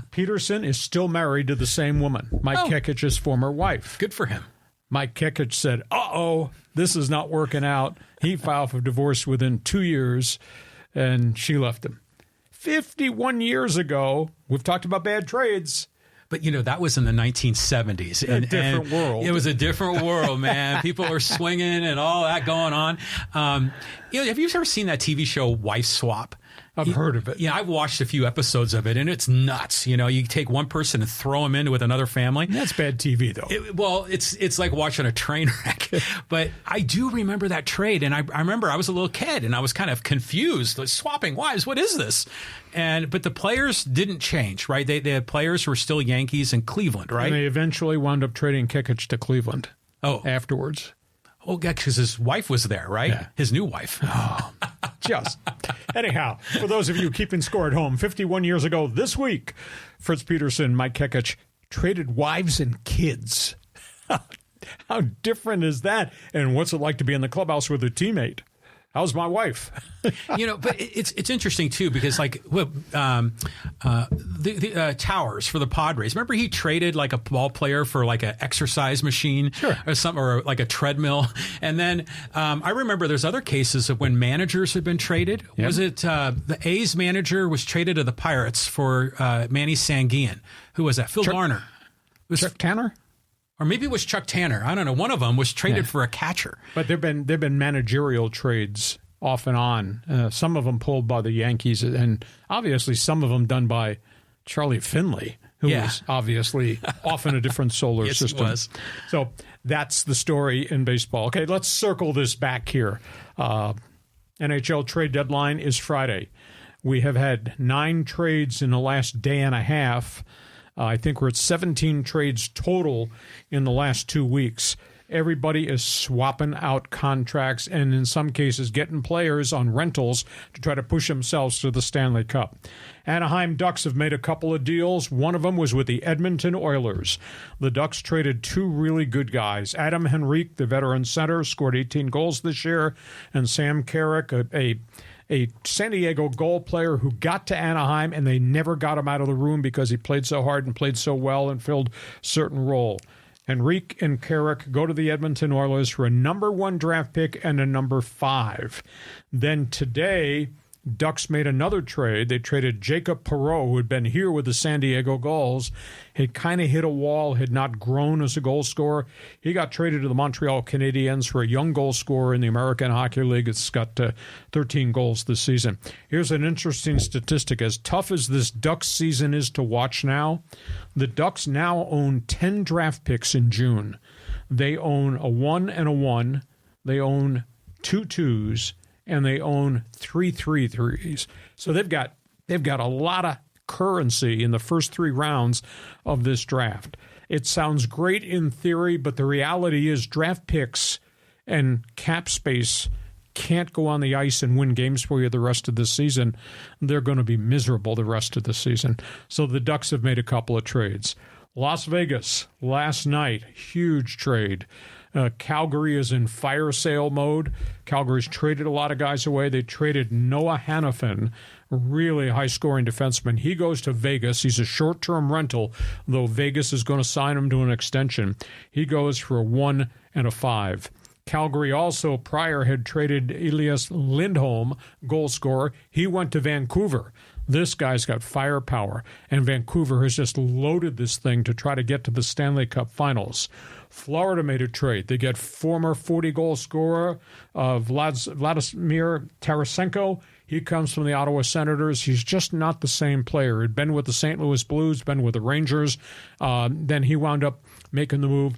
Peterson is still married to the same woman, Mike Kekich's former wife. Good for him. Mike Kekich said, this is not working out. He filed for divorce within 2 years, and she left him. 51 years ago, we've talked about bad trades. But, that was in the 1970s. A different world. It was a different world, man. People were swinging and all that going on. Have you ever seen that TV show, Wife Swap? I've heard of it. Yeah, I've watched a few episodes of it, and it's nuts. You take one person and throw them in with another family. That's bad TV, though. It's like watching a train wreck. But I do remember that trade, and I remember I was a little kid, and I was kind of confused. Like, swapping wives, what is this? But the players didn't change, right? The players were still Yankees and Cleveland, right? And they eventually wound up trading Kekich to Cleveland afterwards. Oh, yeah, because his wife was there, right? Yeah. His new wife. Oh, just. Anyhow, for those of you keeping score at home, 51 years ago this week, Fritz Peterson, Mike Kekich traded wives and kids. How different is that? And what's it like to be in the clubhouse with a teammate? How's my wife? But it's interesting too, because like the Towers for the Padres. Remember he traded like a ball player for like an exercise machine or something, or like a treadmill. And then I remember there's other cases of when managers have been traded. Yep. Was it the A's manager was traded to the Pirates for Manny Sanguian? Who was that? Phil Garner. Chuck Tanner? Or maybe it was Chuck Tanner. I don't know. One of them was traded for a catcher. But there've been managerial trades off and on. Some of them pulled by the Yankees, and obviously some of them done by Charlie Finley, who was obviously off in a different solar system. Yes, he was. So that's the story in baseball. Okay, let's circle this back here. NHL trade deadline is Friday. We have had 9 trades in the last day and a half. I think we're at 17 trades total in the last 2 weeks. Everybody is swapping out contracts and in some cases getting players on rentals to try to push themselves to the Stanley Cup. Anaheim Ducks have made a couple of deals. One of them was with the Edmonton Oilers. The Ducks traded 2 really good guys. Adam Henrique, the veteran center, scored 18 goals this year, and Sam Carrick, a San Diego goal player who got to Anaheim and they never got him out of the room because he played so hard and played so well and filled a certain role. Henrique and Carrick go to the Edmonton Oilers for a number 1 draft pick and a number 5. Then today, Ducks made another trade. They traded Jacob Perreault, who had been here with the San Diego Gulls, had kind of hit a wall, had not grown as a goal scorer. He got traded to the Montreal Canadiens for a young goal scorer in the American Hockey League. It's got 13 goals this season. Here's an interesting statistic. As tough as this Ducks season is to watch now, the Ducks now own 10 draft picks in June. They own a 1 and a 1. They own 2 2s. And they own 3 3-3s. So they've got a lot of currency in the first 3 rounds of this draft. It sounds great in theory, but the reality is draft picks and cap space can't go on the ice and win games for you the rest of the season. They're going to be miserable the rest of the season. So the Ducks have made a couple of trades. Las Vegas, last night, huge trade. Calgary is in fire sale mode. Calgary's traded a lot of guys away. They traded Noah Hannafin, really high-scoring defenseman. He goes to Vegas. He's a short-term rental, though Vegas is going to sign him to an extension. He goes for a 1 and a 5. Calgary also prior had traded Elias Lindholm, goal scorer. He went to Vancouver. This guy's got firepower, and Vancouver has just loaded this thing to try to get to the Stanley Cup Finals. Florida made a trade. They get former 40-goal scorer Vladimir Tarasenko. He comes from the Ottawa Senators. He's just not the same player. He'd been with the St. Louis Blues, been with the Rangers. Then he wound up making the move.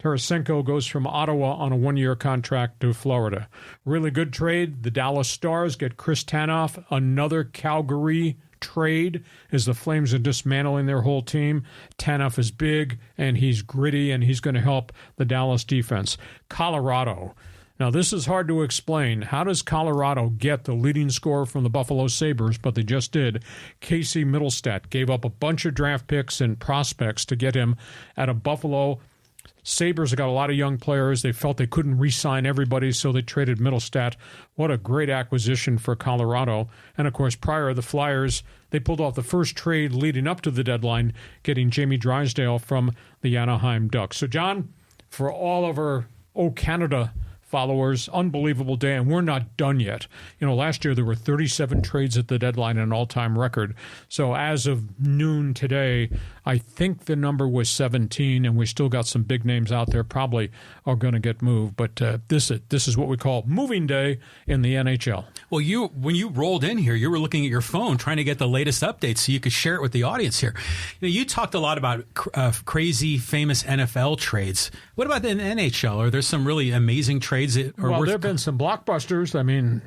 Tarasenko goes from Ottawa on a 1-year contract to Florida. Really good trade. The Dallas Stars get Chris Tanev, another Calgary trade as the Flames are dismantling their whole team. Tanev is big, and he's gritty, and he's going to help the Dallas defense. Colorado. Now, this is hard to explain. How does Colorado get the leading scorer from the Buffalo Sabres, but they just did? Casey Middlestat gave up a bunch of draft picks and prospects to get him out of Buffalo. Sabres have got a lot of young players. They felt they couldn't re-sign everybody, so they traded Middlestat. What a great acquisition for Colorado. And, of course, prior, the Flyers, they pulled off the first trade leading up to the deadline, getting Jamie Drysdale from the Anaheim Ducks. So, John, for all of our Canada followers, unbelievable day, and we're not done yet. Last year there were 37 trades at the deadline, an all-time record. So as of noon today, I think the number was 17, and we still got some big names out there probably are going to get moved. But this is what we call moving day in the NHL. Well, when you rolled in here, you were looking at your phone trying to get the latest updates so you could share it with the audience here. You talked a lot about crazy, famous NFL trades. What about the NHL? Are there some really amazing trades? Well, there have been some blockbusters. I mean,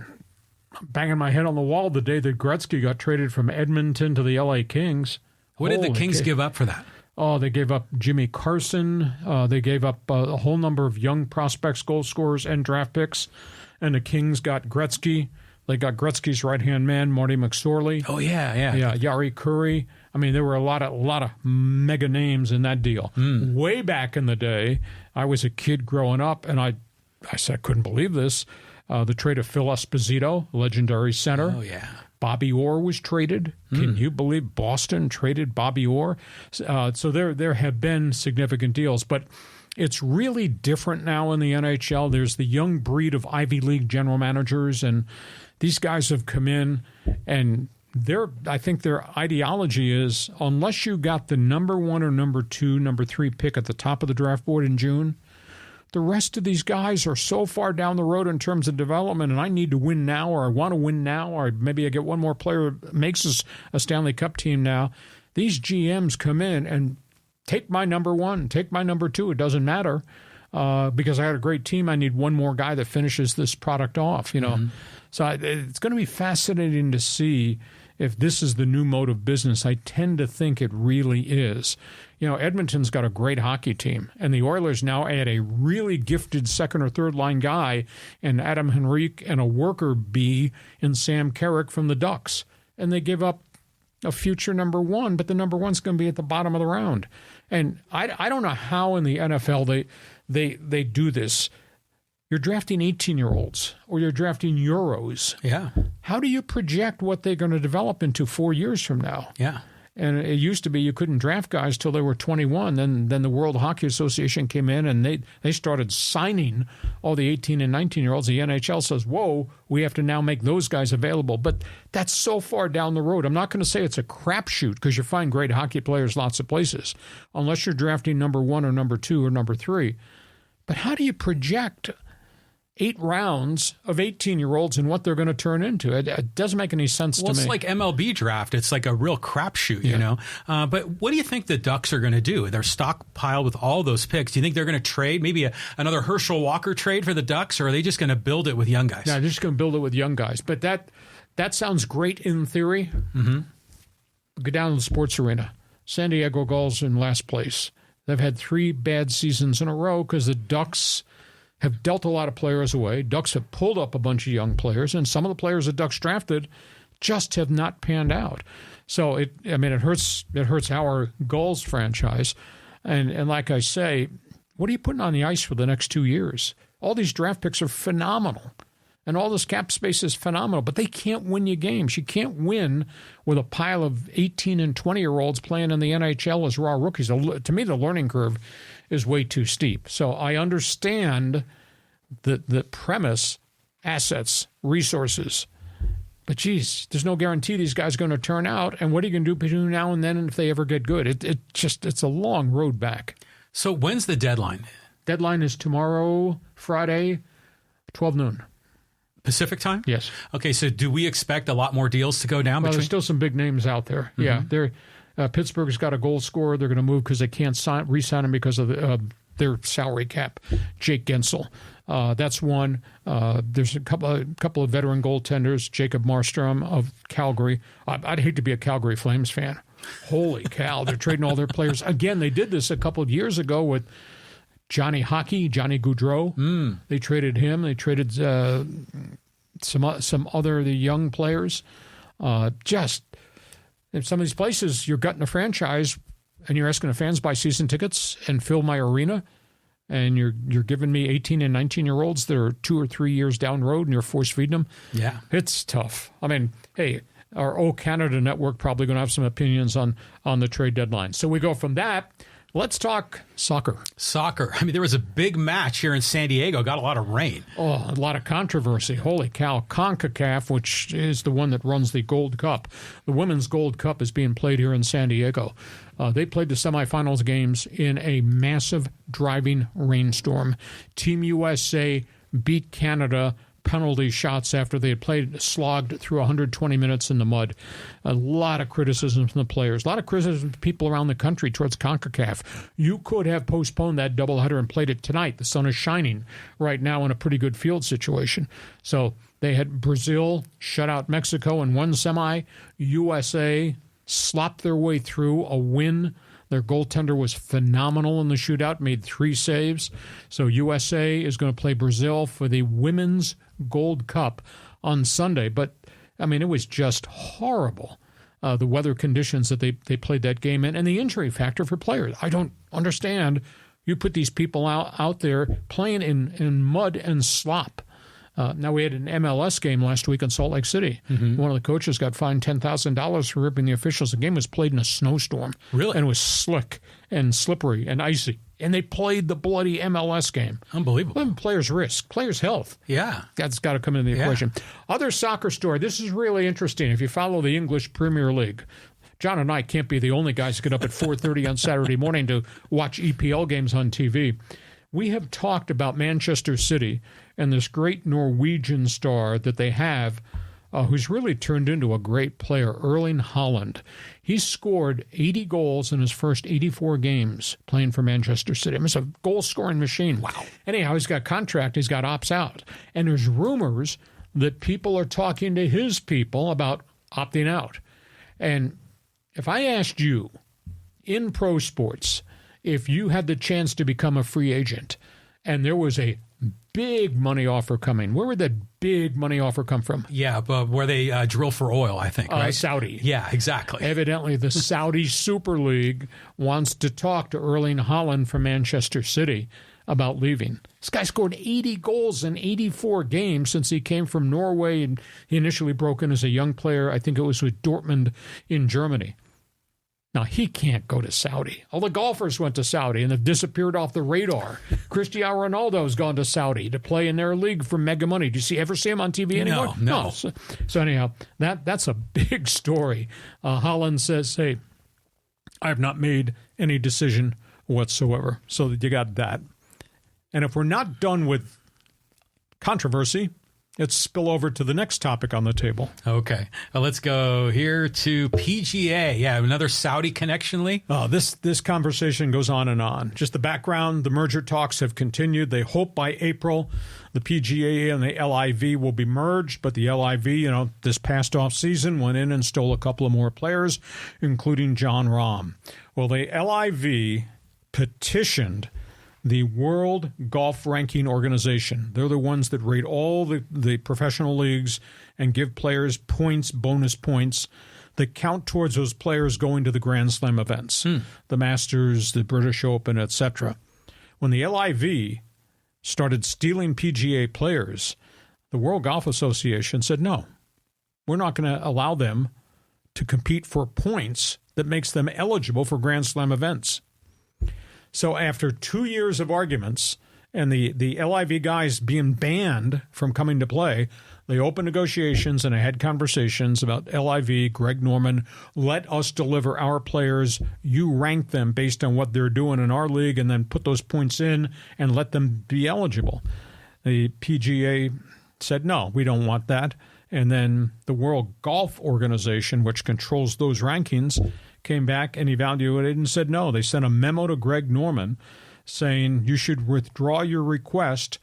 I'm banging my head on the wall the day that Gretzky got traded from Edmonton to the LA Kings. What did the Kings give up for that? Oh, they gave up Jimmy Carson. They gave up a whole number of young prospects, goal scorers, and draft picks. And the Kings got Gretzky. They got Gretzky's right-hand man, Marty McSorley. Oh, yeah. Yeah, Yari Curry. I mean, there were a lot of mega names in that deal. Way back in the day, I was a kid growing up, and I said I couldn't believe this. The trade of Phil Esposito, legendary center. Oh, yeah. Bobby Orr was traded. Can you believe Boston traded Bobby Orr? So there have been significant deals, but it's really different now in the NHL. There's the young breed of Ivy League general managers, and these guys have come in, and I think their ideology is unless you got the number 1 or number 2, number 3 pick at the top of the draft board in June, the rest of these guys are so far down the road in terms of development, and I need to win now, or I want to win now, or maybe I get one more player that makes us a Stanley Cup team now. These GMs come in and take my number 1, take my number 2. It doesn't matter because I had a great team. I need one more guy that finishes this product off. So it's going to be fascinating to see if this is the new mode of business. I tend to think it really is. Edmonton's got a great hockey team, and the Oilers now add a really gifted second or third line guy in Adam Henrique and a worker bee in Sam Carrick from the Ducks. And they give up a future number 1, but the number 1's going to be at the bottom of the round. And I don't know how in the NFL they do this. You're drafting 18-year-olds or you're drafting Euros. Yeah. How do you project what they're going to develop into 4 years from now? Yeah. And it used to be you couldn't draft guys till they were 21. Then the World Hockey Association came in and they started signing all the 18 and 19-year-olds. The NHL says, whoa, we have to now make those guys available. But that's so far down the road. I'm not going to say it's a crapshoot because you find great hockey players lots of places, unless you're drafting number 1 or number 2 or number 3. But how do you project 8 rounds of 18-year-olds and what they're going to turn into? It doesn't make any sense to me. It's like MLB draft. It's like a real crapshoot, you know? But what do you think the Ducks are going to do? They're stockpiled with all those picks. Do you think they're going to trade maybe another Herschel Walker trade for the Ducks, or are they just going to build it with young guys? Yeah, they're just going to build it with young guys. But that sounds great in theory. Mm-hmm. Go down to the sports arena. San Diego Gulls in last place. They've had 3 bad seasons in a row because the Ducks have dealt a lot of players away. Ducks have pulled up a bunch of young players, and some of the players the Ducks drafted just have not panned out. So it hurts our Gulls franchise. And like I say, what are you putting on the ice for the next 2 years? All these draft picks are phenomenal, and all this cap space is phenomenal, but they can't win you games. You can't win with a pile of 18 and 20-year-olds playing in the NHL as raw rookies. To me, the learning curve is way too steep. So I understand the premise, assets, resources. But, geez, there's no guarantee these guys are going to turn out. And what are you going to do between now and then if they ever get good? It's a long road back. So when's the deadline? Deadline is tomorrow, Friday, 12 noon. Pacific time? Yes. Okay, so do we expect a lot more deals to go down? Well, there's still some big names out there. Mm-hmm. Yeah, Pittsburgh's got a goal scorer. They're going to move because they can't re-sign him because of their salary cap. Jake Gensel. That's one. There's a couple of veteran goaltenders. Jacob Markstrom of Calgary. I'd hate to be a Calgary Flames fan. Holy cow, they're trading all their players. Again, they did this a couple of years ago with Johnny Gaudreau. They traded him. They traded some other the young players. Just in some of these places, you're gutting a franchise and you're asking the fans to buy season tickets and fill my arena, and you're giving me 18 and 19-year-olds that are 2 or 3 years down the road and you're force feeding them. Yeah. It's tough. I mean, hey, our O Canada network probably going to have some opinions on the trade deadline. So we go from that. Let's talk soccer. I mean, there was a big match here in San Diego. Got a lot of rain. Oh, a lot of controversy. Holy cow. CONCACAF, which is the one that runs the Gold Cup. The Women's Gold Cup is being played here in San Diego. They played the semifinals games in a massive driving rainstorm. Team USA beat Canada penalty shots after they had slogged through 120 minutes in the mud. A lot of criticism from the players, a lot of criticism from people around the country towards CONCACAF. You could have postponed that doubleheader and played it tonight. The sun is shining right now in a pretty good field situation. So they had Brazil shut out Mexico in one semi. USA slopped their way through a win. Their goaltender was phenomenal in the shootout, made 3 saves. So USA is going to play Brazil for the Women's Gold Cup on Sunday. But, I mean, it was just horrible, the weather conditions that they played that game in, and the injury factor for players. I don't understand. You put these people out there playing in mud and slop. Now, we had an MLS game last week in Salt Lake City. One of the coaches got fined $10,000 for ripping the officials. The game was played in a snowstorm. Really? And it was slick and slippery and icy. And they played the bloody MLS game. Unbelievable. Players' risk, players' health. Yeah. That's got to come into the equation. Other soccer story. This is really interesting. If you follow the English Premier League, John and I can't be the only guys who get up at 4:30 on Saturday morning to watch EPL games on TV. We have talked about Manchester City and this great Norwegian star that they have, who's really turned into a great player, Erling Haaland. He scored 80 goals in his first 84 games playing for Manchester City. I mean, it's a goal-scoring machine. Wow. Anyhow, he's got contract. He's got opts out. And there's rumors that people are talking to his people about opting out. And if I asked you in pro sports, if you had the chance to become a free agent and there was a big money offer coming, where would that big money offer come from? Yeah, but where they drill for oil, I think, right? Saudi. Yeah, exactly. Evidently, the Saudi Super League wants to talk to Erling Haaland from Manchester City about leaving. This guy scored 80 goals in 84 games since he came from Norway, and he initially broke in as a young player. I think it was with Dortmund in Germany. Now, he can't go to Saudi. All the golfers went to Saudi and have disappeared off the radar. Cristiano Ronaldo's gone to Saudi to play in their league for mega money. Do you ever see him on TV anymore? No. So anyhow, that's a big story. Haaland says, hey, I have not made any decision whatsoever. So you got that. And if we're not done with controversy, let's spill over to the next topic on the table. Okay. Let's go here to PGA. Yeah, another Saudi connection, Lee. This conversation goes on and on. Just the background, the merger talks have continued. They hope by April the PGA and the LIV will be merged, but the LIV, this past off season went in and stole a couple of more players, including John Rahm. Well, the LIV petitioned the World Golf Ranking Organization. They're the ones that rate all the professional leagues and give players points, bonus points, that count towards those players going to the Grand Slam events, the Masters, the British Open, etc. When the LIV started stealing PGA players, the World Golf Association said, no, we're not going to allow them to compete for points that makes them eligible for Grand Slam events. So after 2 years of arguments and the LIV guys being banned from coming to play, they opened negotiations and I had conversations about LIV, Greg Norman, let us deliver our players. You rank them based on what they're doing in our league and then put those points in and let them be eligible. The PGA said, no, we don't want that. And then the World Golf Organization, which controls those rankings, came back and evaluated and said no. They sent a memo to Greg Norman saying you should withdraw your request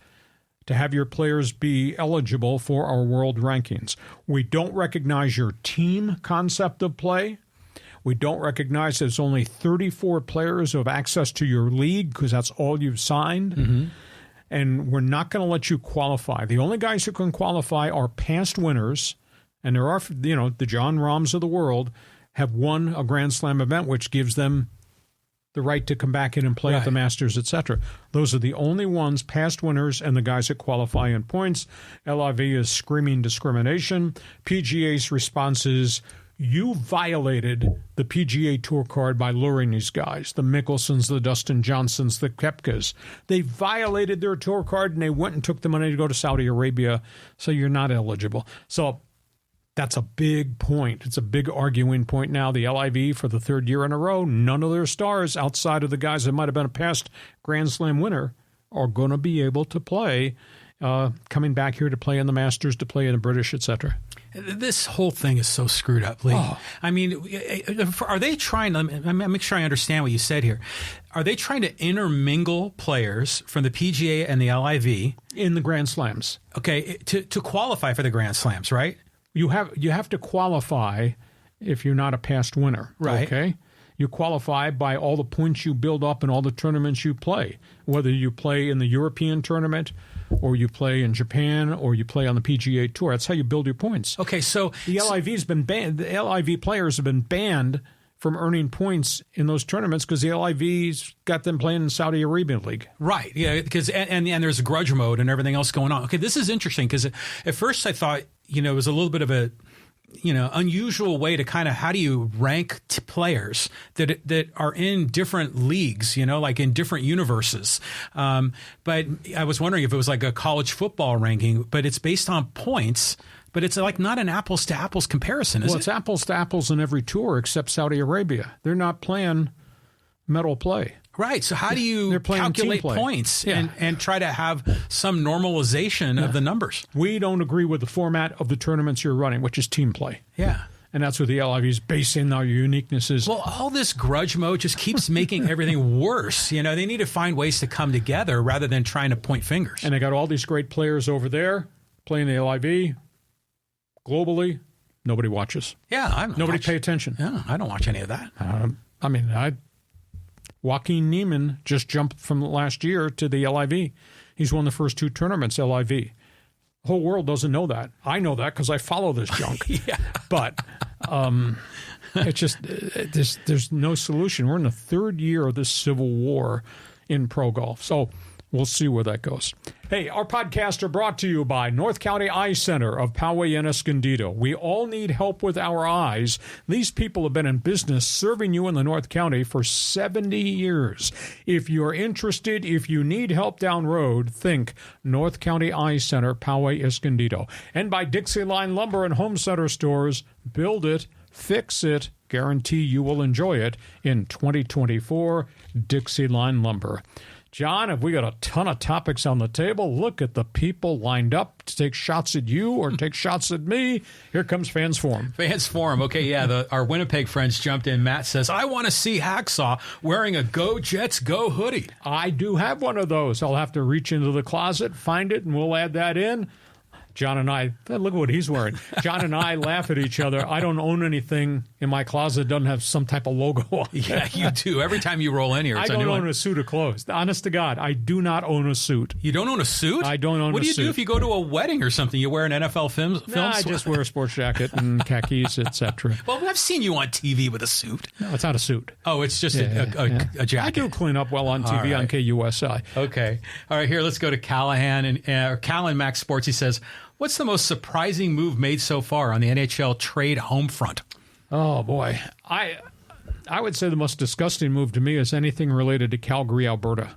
to have your players be eligible for our world rankings. We don't recognize your team concept of play. We don't recognize there's only 34 players who have access to your league because that's all you've signed. And we're not going to let you qualify. The only guys who can qualify are past winners, and there are, the John Rahms of the world have won a Grand Slam event, which gives them the right to come back in and play at the Masters, etc. Those are the only ones, past winners, and the guys that qualify in points. LIV is screaming discrimination. PGA's response is, you violated the PGA Tour card by luring these guys, the Mickelsons, the Dustin Johnsons, the Koepkas. They violated their tour card, and they went and took the money to go to Saudi Arabia, so you're not eligible. So that's a big point. It's a big arguing point now. The LIV, for the third year in a row, none of their stars outside of the guys that might have been a past Grand Slam winner are going to be able to play, coming back here to play in the Masters, to play in the British, etc. This whole thing is so screwed up, Lee. I mean, are they trying to make sure I understand what you said here? Are they trying to intermingle players from the PGA and the LIV in the Grand Slams? Okay, to qualify for the Grand Slams, right? You have to qualify if you're not a past winner, right? Okay, you qualify by all the points you build up in all the tournaments you play, whether you play in the European tournament, or you play in Japan, or you play on the PGA Tour. That's how you build your points. Okay, so the LIV's been banned. The LIV players have been banned from earning points in those tournaments because the LIV's got them playing in Saudi Arabian League. Right, yeah, because and there's a grudge mode and everything else going on. Okay, this is interesting because at first I thought, it was a little bit of a, unusual way to kind of, how do you rank players that are in different leagues, like in different universes. But I was wondering if it was like a college football ranking, but it's based on points. But it's like not an apples to apples comparison, is it? Well, it's apples to apples in every tour except Saudi Arabia. They're not playing medal play. Right. So how do you calculate points and try to have some normalization of the numbers? We don't agree with the format of the tournaments you're running, which is team play. Yeah. And that's what the LIV is basing their uniquenesses. Well, all this grudge mode just keeps making everything worse. They need to find ways to come together rather than trying to point fingers. And they got all these great players over there playing the LIV. Globally, nobody watches. Yeah. Nobody pay attention. Yeah, I don't watch any of that. Joaquin Niemann just jumped from last year to the LIV. He's won the first two tournaments, LIV. The whole world doesn't know that. I know that because I follow this junk. Yeah. But it's just there's no solution. We're in the third year of this civil war in pro golf. So we'll see where that goes. Hey, our podcasts are brought to you by North County Eye Center of Poway and Escondido. We all need help with our eyes. These people have been in business serving you in the North County for 70 years. If you're interested, if you need help down road, think North County Eye Center, Poway, Escondido. And by Dixieline Lumber and Home Center Stores. Build it, fix it, guarantee you will enjoy it in 2024. Dixieline Lumber. John, have we got a ton of topics on the table? Look at the people lined up to take shots at you or take shots at me. Here comes Fans Forum. Fans Forum. Okay, yeah, our Winnipeg friends jumped in. Matt says, I want to see Hacksaw wearing a Go Jets Go hoodie. I do have one of those. I'll have to reach into the closet, find it, and we'll add that in. John and I, look at what he's wearing. John and I laugh at each other. I don't own anything in my closet that doesn't have some type of logo on it. Yeah, you do. Every time you roll in here, it's I a new don't one. own a suit of clothes. Honest to God, I do not own a suit. You don't own a suit? I don't own a suit. What do you do if you go to a wedding or something? You wear an NFL film? I just wear a sports jacket and khakis, etc. Well, I've seen you on TV with a suit. No, it's not a suit. Oh, it's just a jacket. I do clean up well on TV on KUSI. Okay. All right, here, let's go to Callahan. And Callan Max Sports, he says, what's the most surprising move made so far on the NHL trade home front? Oh, boy. I would say the most disgusting move to me is anything related to Calgary, Alberta.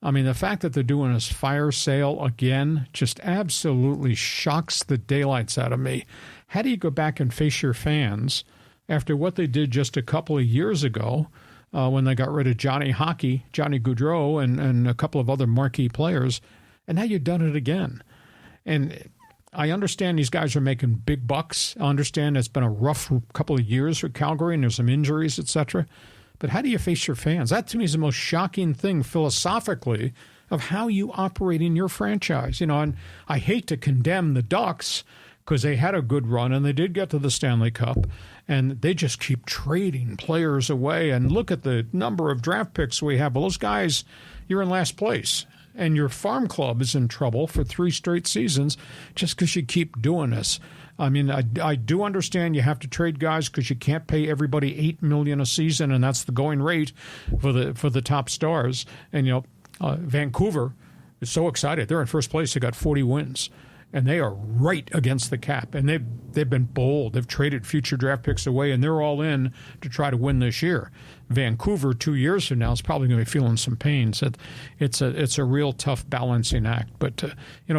I mean, the fact that they're doing this fire sale again just absolutely shocks the daylights out of me. How do you go back and face your fans after what they did just a couple of years ago when they got rid of Johnny Hockey, Johnny Gaudreau, and a couple of other marquee players, and now you've done it again? And I understand these guys are making big bucks. I understand it's been a rough couple of years for Calgary and there's some injuries, etc. But how do you face your fans? That to me is the most shocking thing philosophically of how you operate in your franchise. And I hate to condemn the Ducks because they had a good run and they did get to the Stanley Cup, and they just keep trading players away. And look at the number of draft picks we have. Well, those guys, you're in last place, and your farm club is in trouble for 3 straight seasons just because you keep doing this. I mean, I do understand you have to trade guys because you can't pay everybody $8 million a season, and that's the going rate for the top stars. And Vancouver is so excited; they're in first place. They got 40 wins, and they are right against the cap. And they've been bold. They've traded future draft picks away, and they're all in to try to win this year. Vancouver 2 years from now is probably going to be feeling some pain. So it's a real tough balancing act. But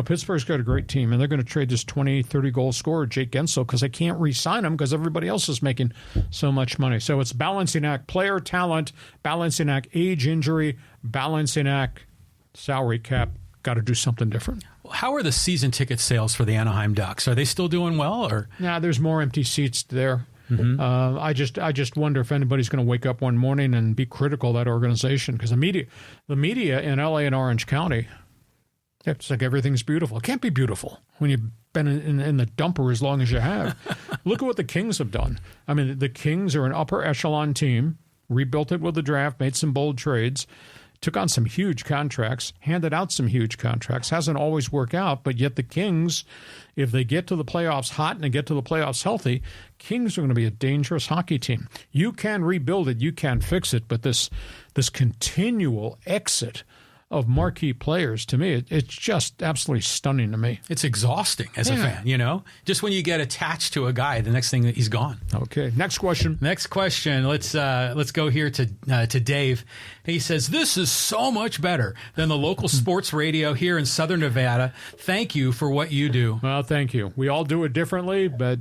Pittsburgh's got a great team, and they're going to trade this 20, 30 goal scorer Jake Gensel because they can't re-sign him because everybody else is making so much money. So it's balancing act, player talent, balancing act, age, injury, balancing act, salary cap. Got to do something different. How are the season ticket sales for the Anaheim Ducks? Are they still doing well? Or there's more empty seats there. Mm-hmm. I just wonder if anybody's going to wake up one morning and be critical of that organization, because the media in LA and Orange County, it's like everything's beautiful. It can't be beautiful when you've been in the dumper as long as you have. Look at what the Kings have done. I mean, the Kings are an upper echelon team, rebuilt it with the draft, made some bold trades, took on some huge contracts, handed out some huge contracts. Hasn't always worked out, but yet the Kings, if they get to the playoffs hot and they get to the playoffs healthy, Kings are going to be a dangerous hockey team. You can rebuild it, you can fix it, but this continual exit of marquee players, to me, it's just absolutely stunning to me. It's exhausting as a fan, Just when you get attached to a guy, the next thing that he's gone. Okay, next question. Next question. Let's go here to Dave. He says, "This is so much better than the local sports radio here in Southern Nevada. Thank you for what you do." Well, thank you. We all do it differently, but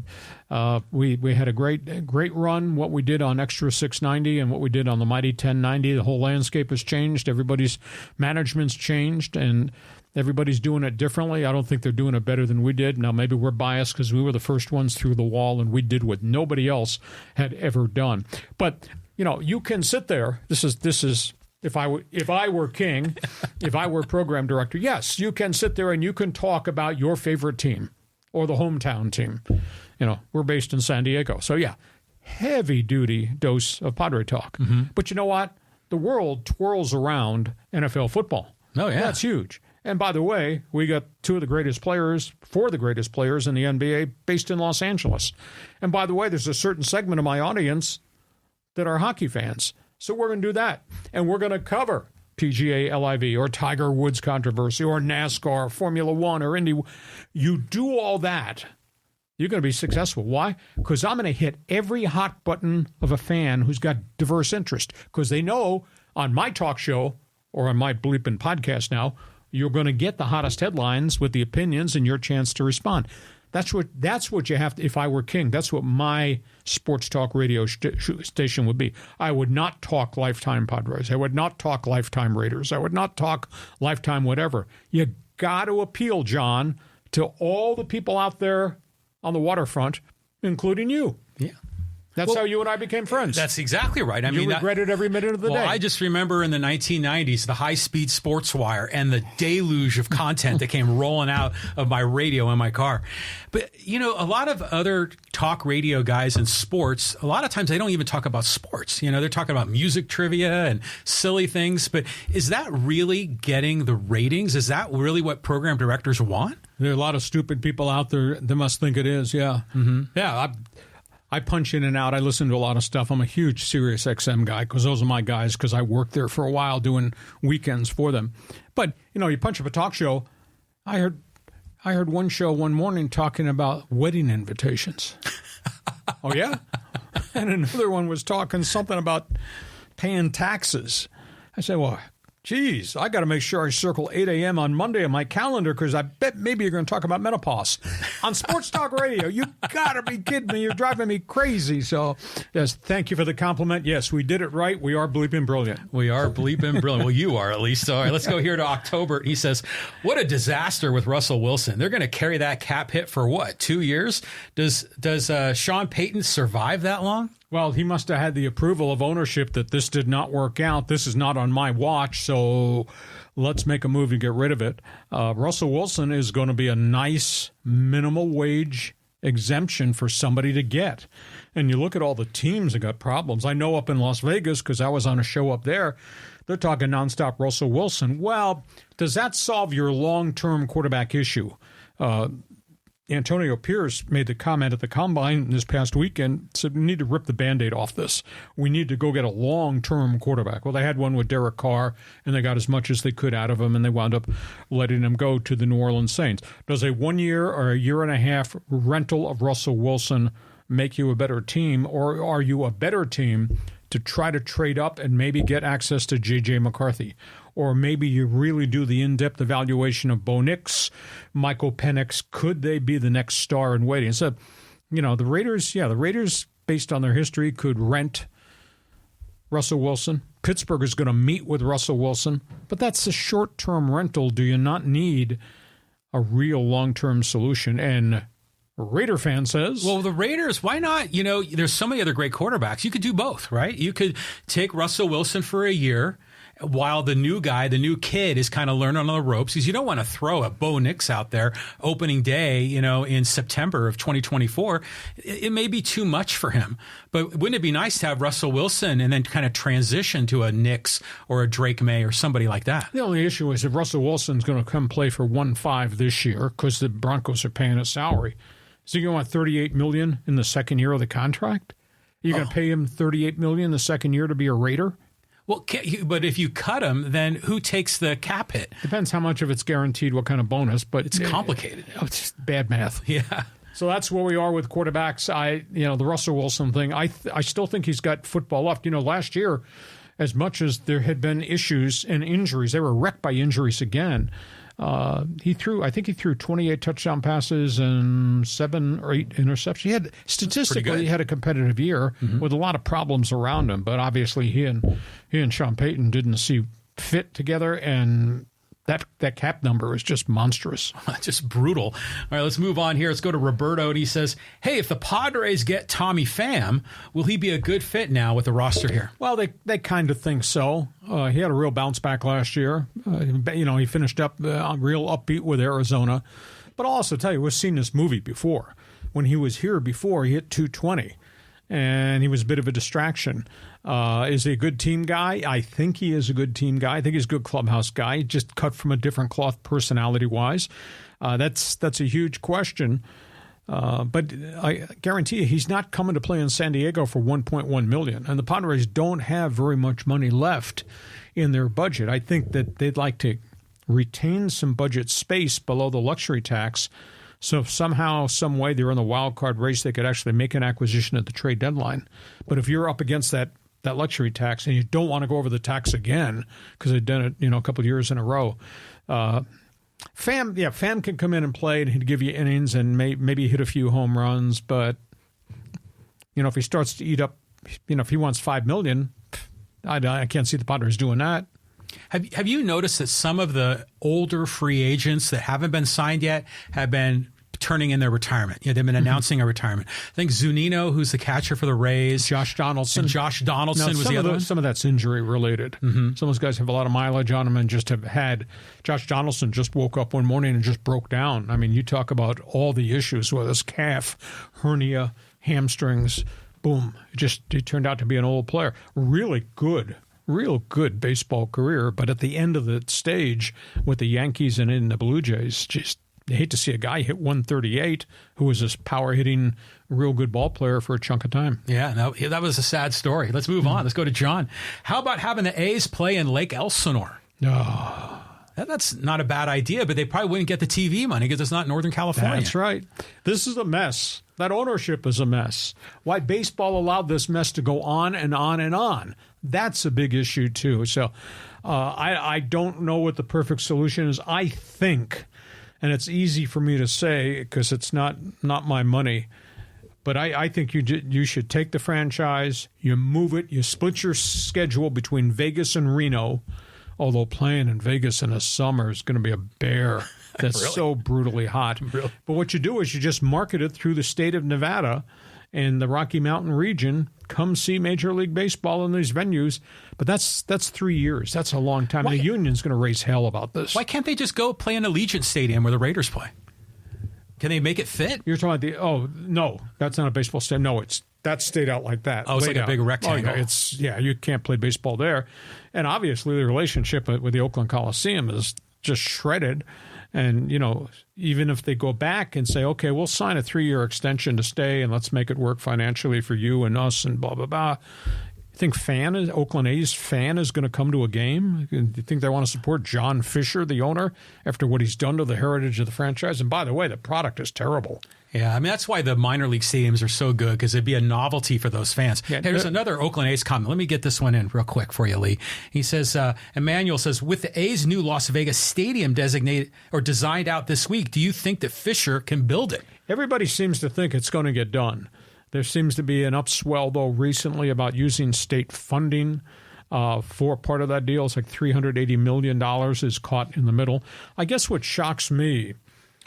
we had a great run. What we did on Extra 690 and what we did on the Mighty 1090, the whole landscape has changed. Everybody's management's changed, and everybody's doing it differently. I don't think they're doing it better than we did. Now, maybe we're biased because we were the first ones through the wall, and we did what nobody else had ever done. But you can sit there. This is. If I were king, if I were program director, yes, you can sit there and you can talk about your favorite team or the hometown team. We're based in San Diego. So, heavy-duty dose of Padre talk. Mm-hmm. But you know what? The world twirls around NFL football. Oh, yeah. That's huge. And by the way, we got 4 of the greatest players in the NBA based in Los Angeles. And by the way, there's a certain segment of my audience that are hockey fans. So we're going to do that. And we're going to cover PGA LIV or Tiger Woods controversy or NASCAR, Formula One or Indy. You do all that, you're going to be successful. Why? Because I'm going to hit every hot button of a fan who's got diverse interest. Because they know on my talk show or on my bleeping podcast now, you're going to get the hottest headlines with the opinions and your chance to respond. That's what you have to. If I were king, that's what my sports talk radio station would be. I would not talk lifetime Padres. I would not talk lifetime Raiders. I would not talk lifetime whatever. You got to appeal, John, to all the people out there on the waterfront, including you. Yeah. That's how you and I became friends. That's exactly right. I mean, regretted every minute of the day. I just remember in the 1990s, the high-speed sports wire and the deluge of content that came rolling out of my radio in my car. But, a lot of other talk radio guys in sports, a lot of times they don't even talk about sports. They're talking about music trivia and silly things. But is that really getting the ratings? Is that really what program directors want? There are a lot of stupid people out there that must think it is, yeah. Mm-hmm. Yeah, I punch in and out. I listen to a lot of stuff. I'm a huge Sirius XM guy because those are my guys because I worked there for a while doing weekends for them. But, you punch up a talk show. I heard one show one morning talking about wedding invitations. Oh, yeah? And another one was talking something about paying taxes. I said, well, geez, I got to make sure I circle 8 a.m. on Monday on my calendar because I bet maybe you're going to talk about menopause. On Sports Talk Radio, you got to be kidding me. You're driving me crazy. So, yes, thank you for the compliment. Yes, we did it right. We are bleeping brilliant. We are bleeping brilliant. Well, you are at least. All right, let's go here to October. He says, what a disaster with Russell Wilson. They're going to carry that cap hit for what, 2 years? Does Sean Payton survive that long? Well, he must have had the approval of ownership that this did not work out. This is not on my watch, so let's make a move to get rid of it. Russell Wilson is going to be a nice minimal wage exemption for somebody to get. And you look at all the teams that got problems. I know up in Las Vegas, because I was on a show up there, they're talking nonstop Russell Wilson. Well, does that solve your long-term quarterback issue? Antonio Pierce made the comment at the Combine this past weekend, said we need to rip the Band-Aid off this. We need to go get a long-term quarterback. Well, they had one with Derek Carr, and they got as much as they could out of him, and they wound up letting him go to the New Orleans Saints. Does a 1 year or a year and a half rental of Russell Wilson make you a better team, or are you a better team to try to trade up and maybe get access to J.J. McCarthy? Or maybe you really do the in-depth evaluation of Bo Nix, Michael Penix. Could they be the next star in waiting? So, the Raiders, based on their history, could rent Russell Wilson. Pittsburgh is going to meet with Russell Wilson. But that's a short-term rental. Do you not need a real long-term solution? And a Raider fan says, well, the Raiders, why not? There's so many other great quarterbacks. You could do both, right? You could take Russell Wilson for a year while the new kid is kind of learning on the ropes, because you don't want to throw a Bo Nix out there opening day, in September of 2024. It may be too much for him. But wouldn't it be nice to have Russell Wilson and then kind of transition to a Nix or a Drake May or somebody like that? The only issue is if Russell Wilson's going to come play for 1.5 this year because the Broncos are paying a salary, is he going to want $38 million in the second year of the contract? You're going to pay him $38 million the second year to be a Raider? Well, but if you cut him, then who takes the cap hit? Depends how much of it's guaranteed, what kind of bonus, but it's complicated. It's just bad math. Yeah. So that's where we are with quarterbacks. The Russell Wilson thing, I still think he's got football left. Last year, as much as there had been issues and injuries, they were wrecked by injuries again. He threw 28 touchdown passes and 7 or 8 interceptions. He had a competitive year with a lot of problems around him, but obviously he and Sean Payton didn't see fit together, and that cap number is just monstrous. Just brutal. All right, let's move on here. Let's go to Roberto, and he says, hey, if the Padres get Tommy Pham, will he be a good fit now with the roster here? Well, they kind of think so. He had a real bounce back last year. He finished up real upbeat with Arizona. But I'll also tell you, we've seen this movie before. When he was here before, he hit 220. And he was a bit of a distraction. Is he a good team guy? I think he is a good team guy. I think he's a good clubhouse guy, just cut from a different cloth personality-wise. That's a huge question. But I guarantee you he's not coming to play in San Diego for $1.1 million. And the Padres don't have very much money left in their budget. I think that they'd like to retain some budget space below the luxury tax. So if somehow, some way, they're in the wild card race, they could actually make an acquisition at the trade deadline. But if you're up against that luxury tax and you don't want to go over the tax again because they've done it, a couple of years in a row, Pham can come in and play and he'd give you innings and maybe hit a few home runs. But if he starts to eat up, if he wants $5 million, I can't see the Padres doing that. Have you noticed that some of the older free agents that haven't been signed yet have been turning in their retirement? They've been announcing a retirement. I think Zunino, who's the catcher for the Rays. Josh Donaldson. Was the other one. Some of that's injury related. Some of those guys have a lot of mileage on them and just have had. Josh Donaldson just woke up one morning and just broke down. I mean, you talk about all the issues with his calf, hernia, hamstrings, boom. He turned out to be an old player. Real good baseball career, but at the end of the stage with the Yankees and in the Blue Jays, just you hate to see a guy hit 138 who was this power-hitting, real good ball player for a chunk of time. Yeah, no, that was a sad story. Let's move on. Let's go to John. How about having the A's play in Lake Elsinore? Oh. That's not a bad idea, but they probably wouldn't get the TV money because it's not Northern California. That's right. This is a mess. That ownership is a mess. Why baseball allowed this mess to go on and on and on. That's a big issue, too. So I don't know what the perfect solution is. I think, and it's easy for me to say because it's not my money, but I think you should take the franchise, you move it, you split your schedule between Vegas and Reno, although playing in Vegas in the summer is going to be a bear. That's really? So brutally hot. Really? But what you do is you just market it through the state of Nevada and the Rocky Mountain region. Come see Major League Baseball in these venues. But that's 3 years. That's a long time. The union's going to raise hell about this. Why can't they just go play in Allegiant Stadium where the Raiders play? Can they make it fit? You're talking about no, that's not a baseball stadium. No, that stayed out like that. Oh, it's like a big rectangle. Oh, yeah, you can't play baseball there. And obviously the relationship with the Oakland Coliseum is just shredded. And, even if they go back and say, okay, we'll sign a 3-year extension to stay and let's make it work financially for you and us and blah, blah, blah. You think Oakland A's fan is going to come to a game? Do you think they want to support John Fisher, the owner, after what he's done to the heritage of the franchise? And by the way, the product is terrible. Yeah, I mean, that's why the minor league stadiums are so good, because it'd be a novelty for those fans. Yeah, there's another Oakland A's comment. Let me get this one in real quick for you, Lee. He says, Emmanuel says, with the A's new Las Vegas stadium designated or designed out this week, do you think that Fisher can build it? Everybody seems to think it's going to get done. There seems to be an upswell, though, recently about using state funding for part of that deal. It's like $380 million is caught in the middle. I guess what shocks me,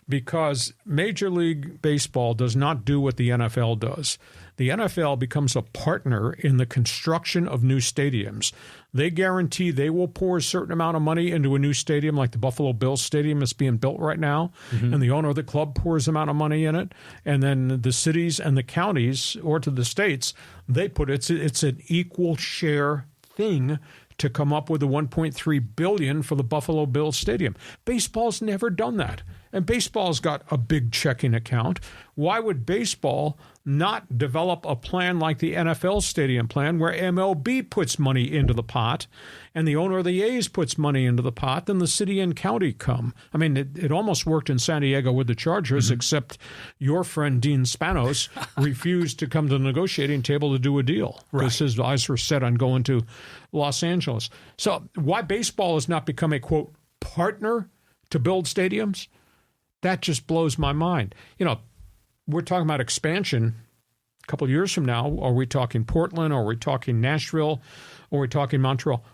because Major League Baseball does not do what the NFL does. The NFL becomes a partner in the construction of new stadiums. They guarantee they will pour a certain amount of money into a new stadium, like the Buffalo Bills Stadium that's being built right now, and the owner of the club pours amount of money in it, and then the cities and the counties, or to the states, they put it's an equal share thing to come up with the $1.3 billion for the Buffalo Bills Stadium. Baseball's never done that. And baseball's got a big checking account. Why would baseball not develop a plan like the NFL stadium plan, where MLB puts money into the pot and the owner of the A's puts money into the pot, then the city and county come? I mean, it almost worked in San Diego with the Chargers, except your friend Dean Spanos refused to come to the negotiating table to do a deal because his eyes were set on going to Los Angeles. So why baseball has not become a, quote, partner to build stadiums? That just blows my mind. We're talking about expansion a couple of years from now. Are we talking Portland? Are we talking Nashville? Or are we talking Montreal?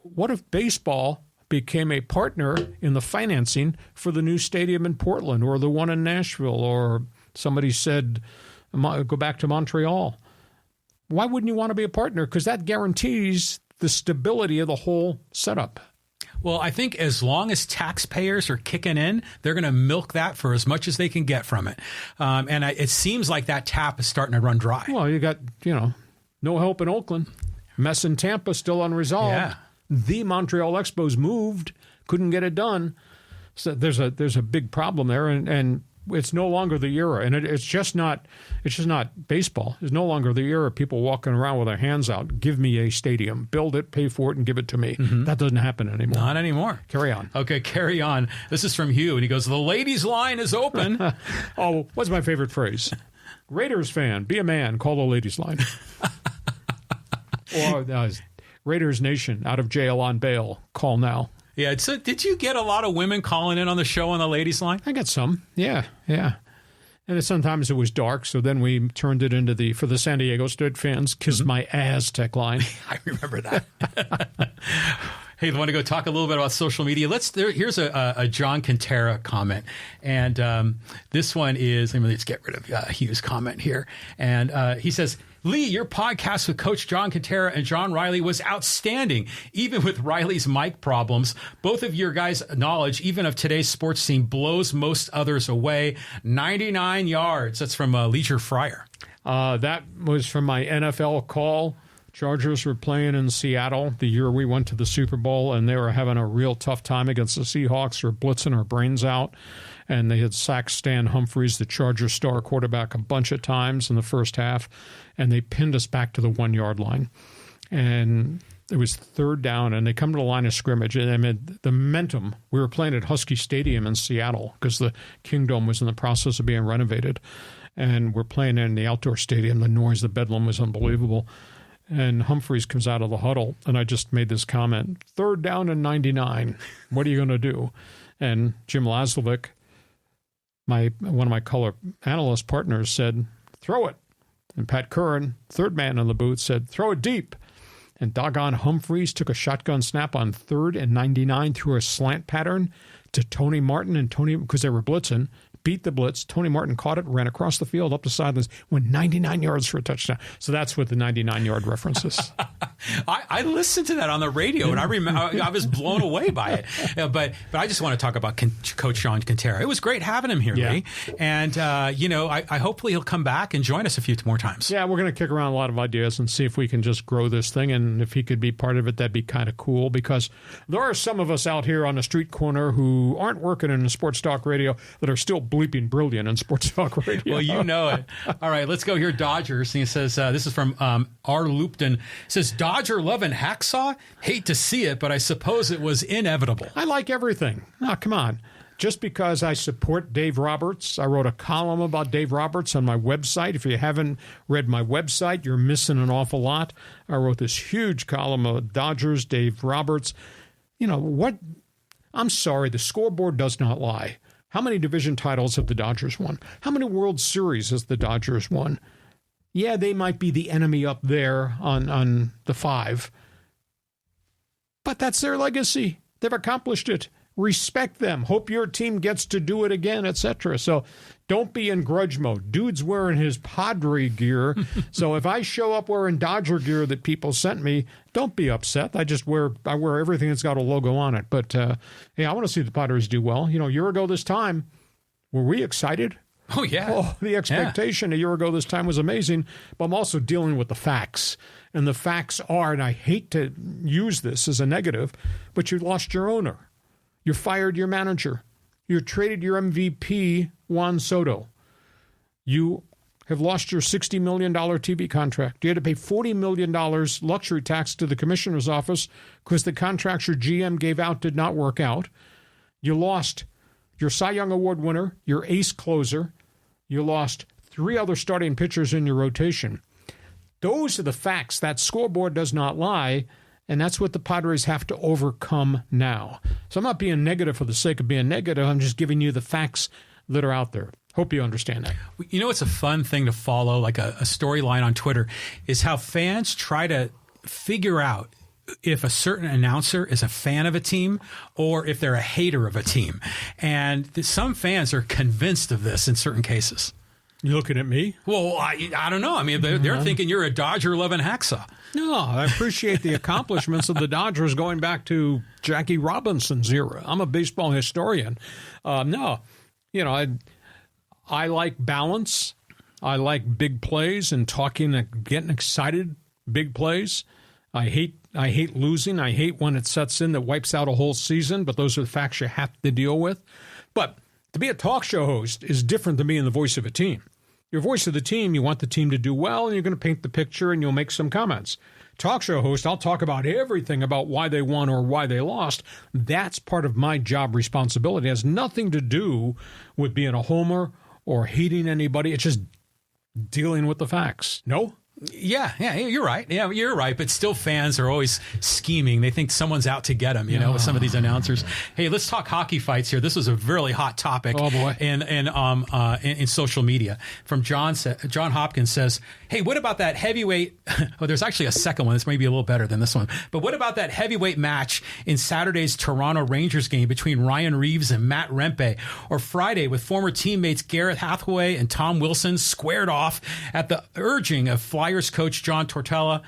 What if baseball became a partner in the financing for the new stadium in Portland or the one in Nashville? Or somebody said, go back to Montreal. Why wouldn't you want to be a partner? Because that guarantees the stability of the whole setup. Well, I think as long as taxpayers are kicking in, they're going to milk that for as much as they can get from it. And it seems like that tap is starting to run dry. Well, you got, no help in Oakland. Mess in Tampa still unresolved. Yeah. The Montreal Expos moved, couldn't get it done. So there's a big problem there, and it's no longer the era, and it's just not baseball. It's no longer the era of people walking around with their hands out. Give me a stadium, build it, pay for it, and give it to me. That doesn't happen anymore. Not anymore. Carry on. Okay, carry on. This is from Hugh, and he goes, "The ladies' line is open." Oh, what's my favorite phrase? Raiders fan, be a man, call the ladies' line. Or Raiders Nation, out of jail on bail, call now. Yeah. So did you get a lot of women calling in on the show on the ladies' line? I got some. Yeah. And sometimes it was dark, so then we turned it into for the San Diego State fans, Kiss My Aztec line. I remember that. Hey, I want to go talk a little bit about social media. Here's a John Quintera comment, and this one is. Let's get rid of Hugh's comment here, and he says, "Lee, your podcast with Coach John Quintera and John Riley was outstanding. Even with Riley's mic problems, both of your guys' knowledge, even of today's sports scene, blows most others away. 99 yards." That's from Leisure Fryer. That was from my NFL call. Chargers were playing in Seattle the year we went to the Super Bowl, and they were having a real tough time against the Seahawks. They were blitzing our brains out, and they had sacked Stan Humphries, the Chargers star quarterback, a bunch of times in the first half, and they pinned us back to the 1-yard line. And it was third down, and they come to the line of scrimmage, and I mean, the momentum. We were playing at Husky Stadium in Seattle because the Kingdome was in the process of being renovated, and we're playing in the outdoor stadium. The noise, the bedlam was unbelievable. And Humphreys comes out of the huddle, and I just made this comment, 3rd down and 99. What are you going to do? And Jim Laslovic, one of my color analyst partners, said, throw it. And Pat Curran, third man in the booth, said, throw it deep. And doggone Humphreys took a shotgun snap on 3rd and 99 through a slant pattern to Tony Martin, and Tony, because they were blitzing, beat the blitz. Tony Martin caught it, ran across the field, up the sidelines, went 99 yards for a touchdown. So that's what the 99-yard reference is. I listened to that on the radio, and I was blown away by it. But I just want to talk about Coach Sean Quintero. It was great having him here, Lee. And, I hopefully he'll come back and join us a few more times. Yeah, we're going to kick around a lot of ideas and see if we can just grow this thing. And if he could be part of it, that'd be kind of cool, because there are some of us out here on the street corner who aren't working in sports talk radio that are still bleeping brilliant in sports talk radio. Well, you know it. All right, let's go here. Dodgers. And he says, this is from R. Lupton. Says, Dodger loving Hacksaw? Hate to see it, but I suppose it was inevitable. I like everything. Oh, come on. Just because I support Dave Roberts, I wrote a column about Dave Roberts on my website. If you haven't read my website, you're missing an awful lot. I wrote this huge column of Dodgers, Dave Roberts. You know what? I'm sorry, the scoreboard does not lie. How many division titles have the Dodgers won? How many World Series has the Dodgers won? Yeah, they might be the enemy up there on the 5. But that's their legacy. They've accomplished it. Respect them. Hope your team gets to do it again, etc. So don't be in grudge mode. Dude's wearing his Padre gear. So if I show up wearing Dodger gear that people sent me, don't be upset. I wear everything that's got a logo on it. But, I want to see the Padres do well. You know, a year ago this time, were we excited? Oh, yeah. Oh, the expectation a year ago this time was amazing. But I'm also dealing with the facts. And the facts are, and I hate to use this as a negative, but you lost your owner. You fired your manager. You traded your MVP, Juan Soto. You have lost your $60 million TV contract. You had to pay $40 million luxury tax to the commissioner's office because the contracts your GM gave out did not work out. You lost your Cy Young Award winner, your ace closer. You lost 3 other starting pitchers in your rotation. Those are the facts. That scoreboard does not lie. And that's what the Padres have to overcome now. So I'm not being negative for the sake of being negative. I'm just giving you the facts that are out there. Hope you understand that. You know, it's a fun thing to follow, like a storyline on Twitter, is how fans try to figure out if a certain announcer is a fan of a team or if they're a hater of a team. And some fans are convinced of this in certain cases. You looking at me? Well, I don't know. I mean, they're thinking you're a Dodger-loving Hacksaw. No, I appreciate the accomplishments of the Dodgers going back to Jackie Robinson's era. I'm a baseball historian. I like balance. I like big plays and talking and getting excited, big plays. I hate losing. I hate when it sets in that wipes out a whole season, but those are the facts you have to deal with. But to be a talk show host is different than being the voice of a team. Your voice of the team, you want the team to do well, and you're going to paint the picture, and you'll make some comments. Talk show host, I'll talk about everything about why they won or why they lost. That's part of my job responsibility. It has nothing to do with being a homer or hating anybody. It's just dealing with the facts. No? Yeah, you're right. Yeah, you're right. But still, fans are always scheming. They think someone's out to get them, with some of these announcers. Hey, let's talk hockey fights here. This was a really hot topic. Oh, boy. In social media. From John Hopkins says, hey, what about that heavyweight? Oh, there's actually a second one. This may be a little better than this one. But what about that heavyweight match in Saturday's Toronto Rangers game between Ryan Reeves and Matt Rempe? Or Friday with former teammates Garrett Hathaway and Tom Wilson squared off at the urging of Flyers coach John Tortorella,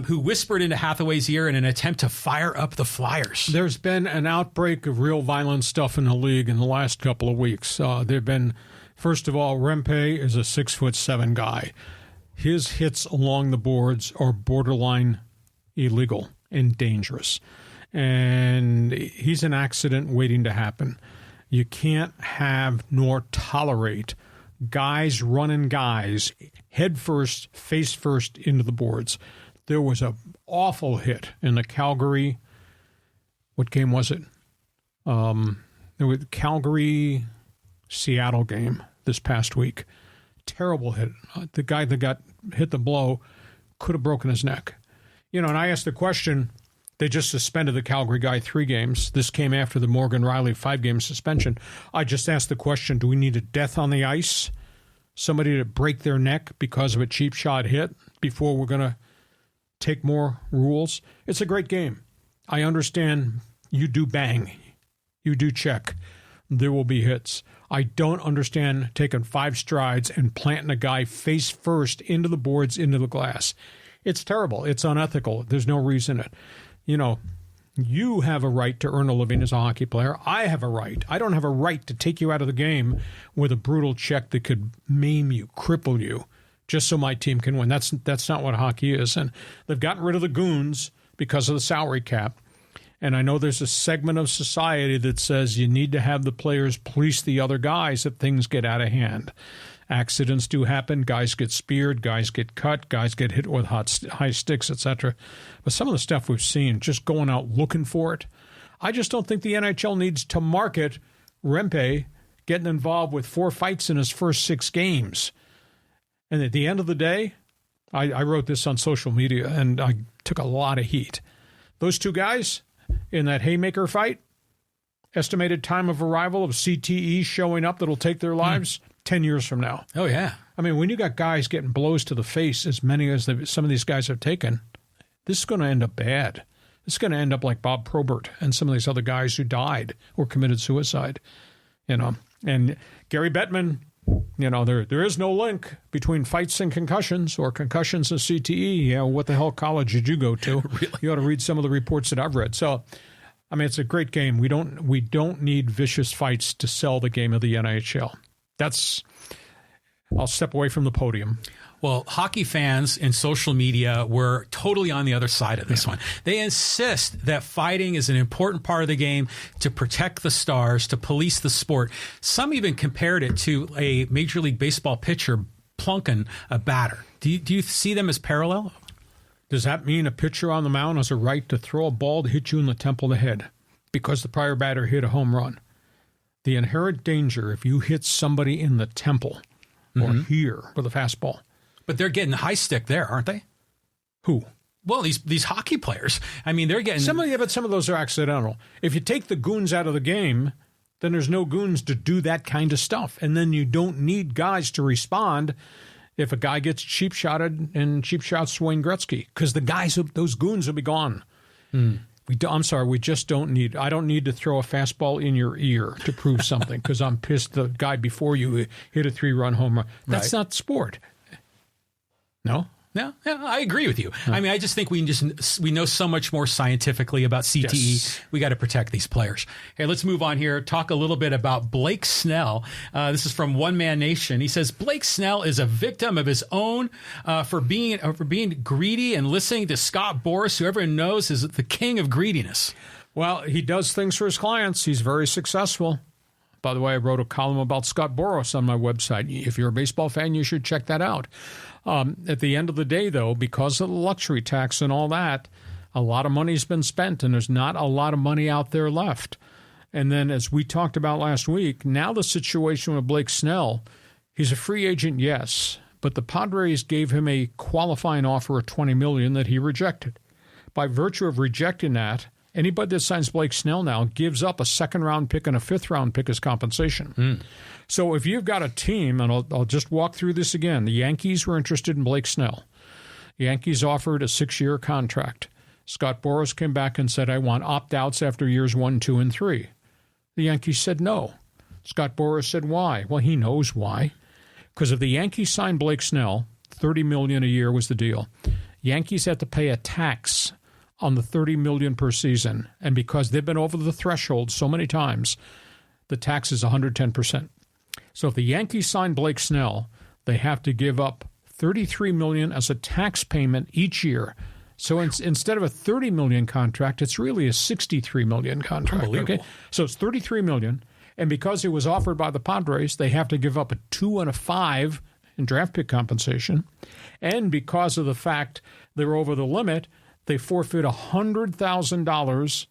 who whispered into Hathaway's ear in an attempt to fire up the Flyers. There's been an outbreak of real violent stuff in the league in the last couple of weeks. There've been, first of all, Rempe is a 6'7" guy. His hits along the boards are borderline illegal and dangerous. And he's an accident waiting to happen. You can't have nor tolerate guys running guys head first, face first into the boards. There was an awful hit in the Calgary. What game was it? There was the Calgary-Seattle game this past week. Terrible hit. The guy that got hit the blow could have broken his neck. And I asked the question, they just suspended the Calgary guy 3 games. This came after the Morgan Riley 5-game suspension. I just asked the question, do we need a death on the ice? Somebody to break their neck because of a cheap shot hit before we're going to take more rules? It's a great game. I understand you do bang. You do check. There will be hits. I don't understand taking 5 strides and planting a guy face first into the boards, into the glass. It's terrible. It's unethical. There's no reason it. You have a right to earn a living as a hockey player. I have a right. I don't have a right to take you out of the game with a brutal check that could maim you, cripple you, just so my team can win. That's not what hockey is. And they've gotten rid of the goons because of the salary cap. And I know there's a segment of society that says you need to have the players police the other guys if things get out of hand. Accidents do happen. Guys get speared. Guys get cut. Guys get hit with high sticks, etc. But some of the stuff we've seen, just going out looking for it, I just don't think the NHL needs to market Rempe getting involved with 4 fights in his first 6 games. And at the end of the day, I wrote this on social media, and I took a lot of heat. Those 2 guys in that haymaker fight, estimated time of arrival of CTE showing up that'll take their lives, 10 years from now. Oh, yeah. I mean, when you got guys getting blows to the face, as many as some of these guys have taken, this is going to end up bad. It's going to end up like Bob Probert and some of these other guys who died or committed suicide. And Gary Bettman, there is no link between fights and concussions or concussions and CTE. What the hell college did you go to? Really? You ought to read some of the reports that I've read. So, I mean, it's a great game. We don't need vicious fights to sell the game of the NHL. I'll step away from the podium. Well, hockey fans in social media were totally on the other side of this one. They insist that fighting is an important part of the game to protect the stars, to police the sport. Some even compared it to a Major League Baseball pitcher plunking a batter. Do you see them as parallel? Does that mean a pitcher on the mound has a right to throw a ball to hit you in the temple of the head because the prior batter hit a home run? The inherent danger if you hit somebody in the temple or here with a fastball. But they're getting high stick there, aren't they? Who? Well, these hockey players. I mean, they're getting... Some of those are accidental. If you take the goons out of the game, then there's no goons to do that kind of stuff. And then you don't need guys to respond if a guy gets cheap shotted and cheap shots Wayne Gretzky, because those goons will be gone. I'm sorry, we just don't need... I don't need to throw a fastball in your ear to prove something because I'm pissed the guy before you hit a 3-run home run. That's not sport. No? Yeah, I agree with you. I mean, I just think we know so much more scientifically about CTE. Yes. We got to protect these players. Hey, let's move on here. Talk a little bit about Blake Snell. This is from One Man Nation. He says Blake Snell is a victim of his own for being greedy and listening to Scott Boras, who everyone knows is the king of greediness. Well, he does things for his clients. He's very successful. By the way, I wrote a column about Scott Boras on my website. If you're a baseball fan, you should check that out. At the end of the day, though, because of the luxury tax and all that, a lot of money's been spent, and there's not a lot of money out there left. And then, as we talked about last week, now the situation with Blake Snell, he's a free agent, yes, but the Padres gave him a qualifying offer of $20 million that he rejected. By virtue of rejecting that, anybody that signs Blake Snell now gives up a 2nd-round pick and a 5th-round pick as compensation. So if you've got a team, and I'll just walk through this again. The Yankees were interested in Blake Snell. The Yankees offered a 6-year contract. Scott Boras came back and said, I want opt-outs after years 1, 2, and 3. The Yankees said no. Scott Boras said why? Well, he knows why. Because if the Yankees signed Blake Snell, $30 million a year was the deal. Yankees had to pay a tax on the $30 million per season. And because they've been over the threshold so many times, the tax is 110%. So if the Yankees sign Blake Snell, they have to give up $33 million as a tax payment each year. So instead of a $30 million contract, it's really a $63 million contract. Unbelievable. Okay? So it's $33 million. And because it was offered by the Padres, they have to give up a 2 and a 5 in draft pick compensation. And because of the fact they're over the limit, they forfeit $100,000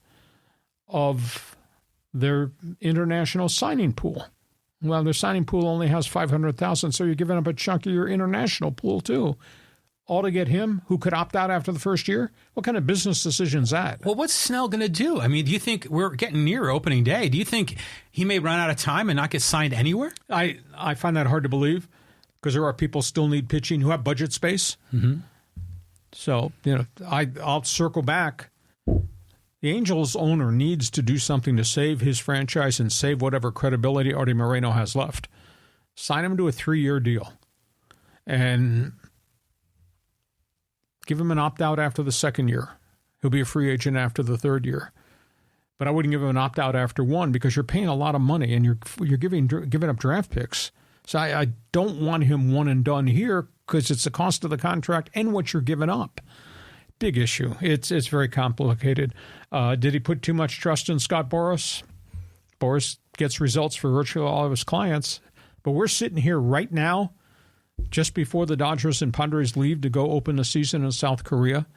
of their international signing pool. Well, their signing pool only has $500,000, so you're giving up a chunk of your international pool too. All to get him, who could opt out after the first year? What kind of business decision is that? Well, what's Snell going to do? I mean, do you think we're getting near opening day? Do you think he may run out of time and not get signed anywhere? I find that hard to believe because there are people still need pitching who have budget space. So, I'll circle back. The Angels owner needs to do something to save his franchise and save whatever credibility Artie Moreno has left. Sign him to a 3-year deal. And Give him an opt-out after the second year. He'll be a free agent after the third year. But I wouldn't give him an opt-out after one because you're paying a lot of money and you're giving up draft picks. So I don't want him one and done here because it's the cost of the contract and what you're giving up. Big issue. It's very complicated. Did he put too much trust in Scott Boras? Boras gets results for virtually all of his clients. But we're sitting here right now, just before the Dodgers and Padres leave to go open the season in South Korea.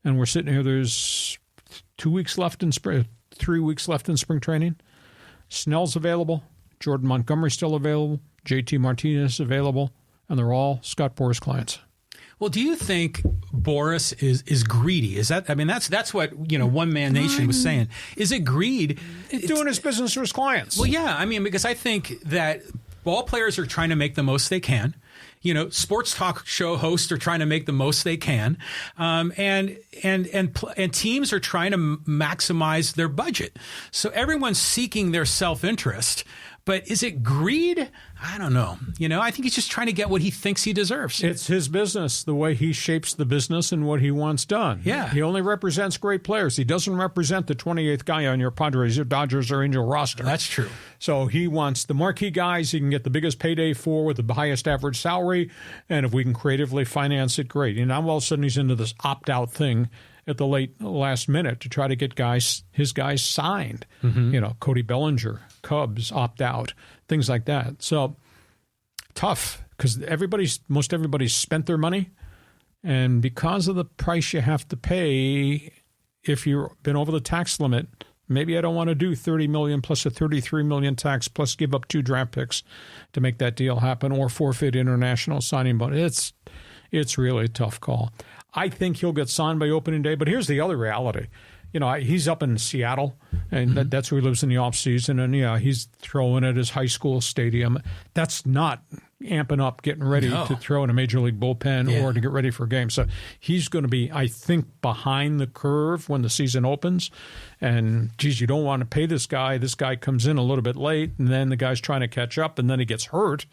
And we're sitting here, there's 2 weeks left in spring, 3 weeks left in spring training. Snell's available. Jordan Montgomery's still available. JT Martinez available. And they're all Scott Boras clients. Well, do you think Boras is greedy? Is that, I mean, that's what, One Man Nation was saying. Is it greed? He's doing his business for his clients. Well, yeah. I mean, because I think that ball players are trying to make the most they can. Sports talk show hosts are trying to make the most they can, and teams are trying to maximize their budget. So everyone's seeking their self-interest. But is it greed? I don't know. I think he's just trying to get what he thinks he deserves. It's his business, the way he shapes the business and what he wants done. Yeah. He only represents great players. He doesn't represent the 28th guy on your Padres, your Dodgers, or Angel roster. That's true. So he wants the marquee guys he can get the biggest payday for with the highest average salary. And if we can creatively finance it, great. And now all of a sudden he's into this opt-out thing at the last minute to try to get his guys signed. Mm-hmm. Cody Bellinger, Cubs, opt out, things like that. So tough because most everybody's spent their money. And because of the price you have to pay, if you've been over the tax limit, maybe I don't want to do $30 million plus a $33 million tax plus give up 2 draft picks to make that deal happen or forfeit international signing bonus. It's really a tough call. I think he'll get signed by opening day, but here's the other reality. He's up in Seattle, and that's where he lives in the offseason, and, he's throwing at his high school stadium. That's not amping up, getting ready to throw in a major league bullpen or to get ready for a game. So he's going to be, I think, behind the curve when the season opens. And, geez, you don't want to pay this guy. This guy comes in a little bit late, and then the guy's trying to catch up, and then he gets hurts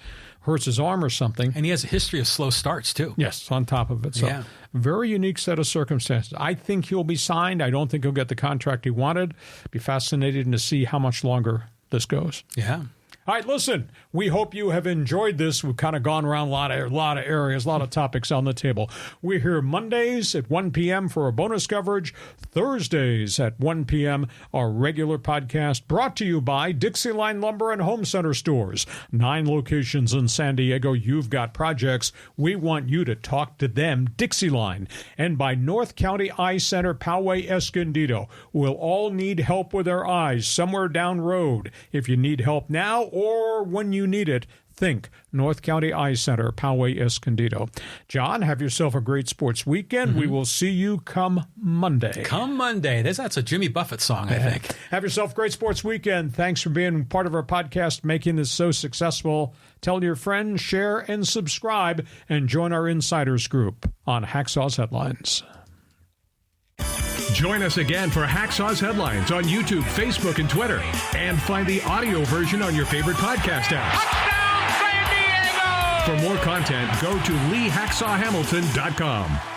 his arm or something. And he has a history of slow starts, too. Yes, on top of it. So very unique set of circumstances. I think he'll be signed. I don't think he'll get the contract he wanted. Be fascinating to see how much longer this goes. Yeah. All right, listen, we hope you have enjoyed this. We've kind of gone around a lot of areas, a lot of topics on the table. We're here Mondays at 1 p.m. for our bonus coverage. Thursdays at 1 p.m., our regular podcast brought to you by Dixieline Lumber and Home Center Stores. 9 locations in San Diego. You've got projects. We want you to talk to them, Dixieline. And by North County Eye Center, Poway Escondido. We'll all need help with our eyes somewhere down road. If you need help now, or when you need it, think North County Eye Center, Poway Escondido. John, have yourself a great sports weekend. Mm-hmm. We will see you come Monday. Come Monday. That's a Jimmy Buffett song, I think. Have yourself a great sports weekend. Thanks for being part of our podcast, making this so successful. Tell your friends, share, and subscribe, and join our insiders group on Hacksaw's Headlines. Join us again for Hacksaw's Headlines on YouTube, Facebook, and Twitter. And find the audio version on your favorite podcast apps. Touchdown, San Diego! For more content, go to LeeHacksawHamilton.com.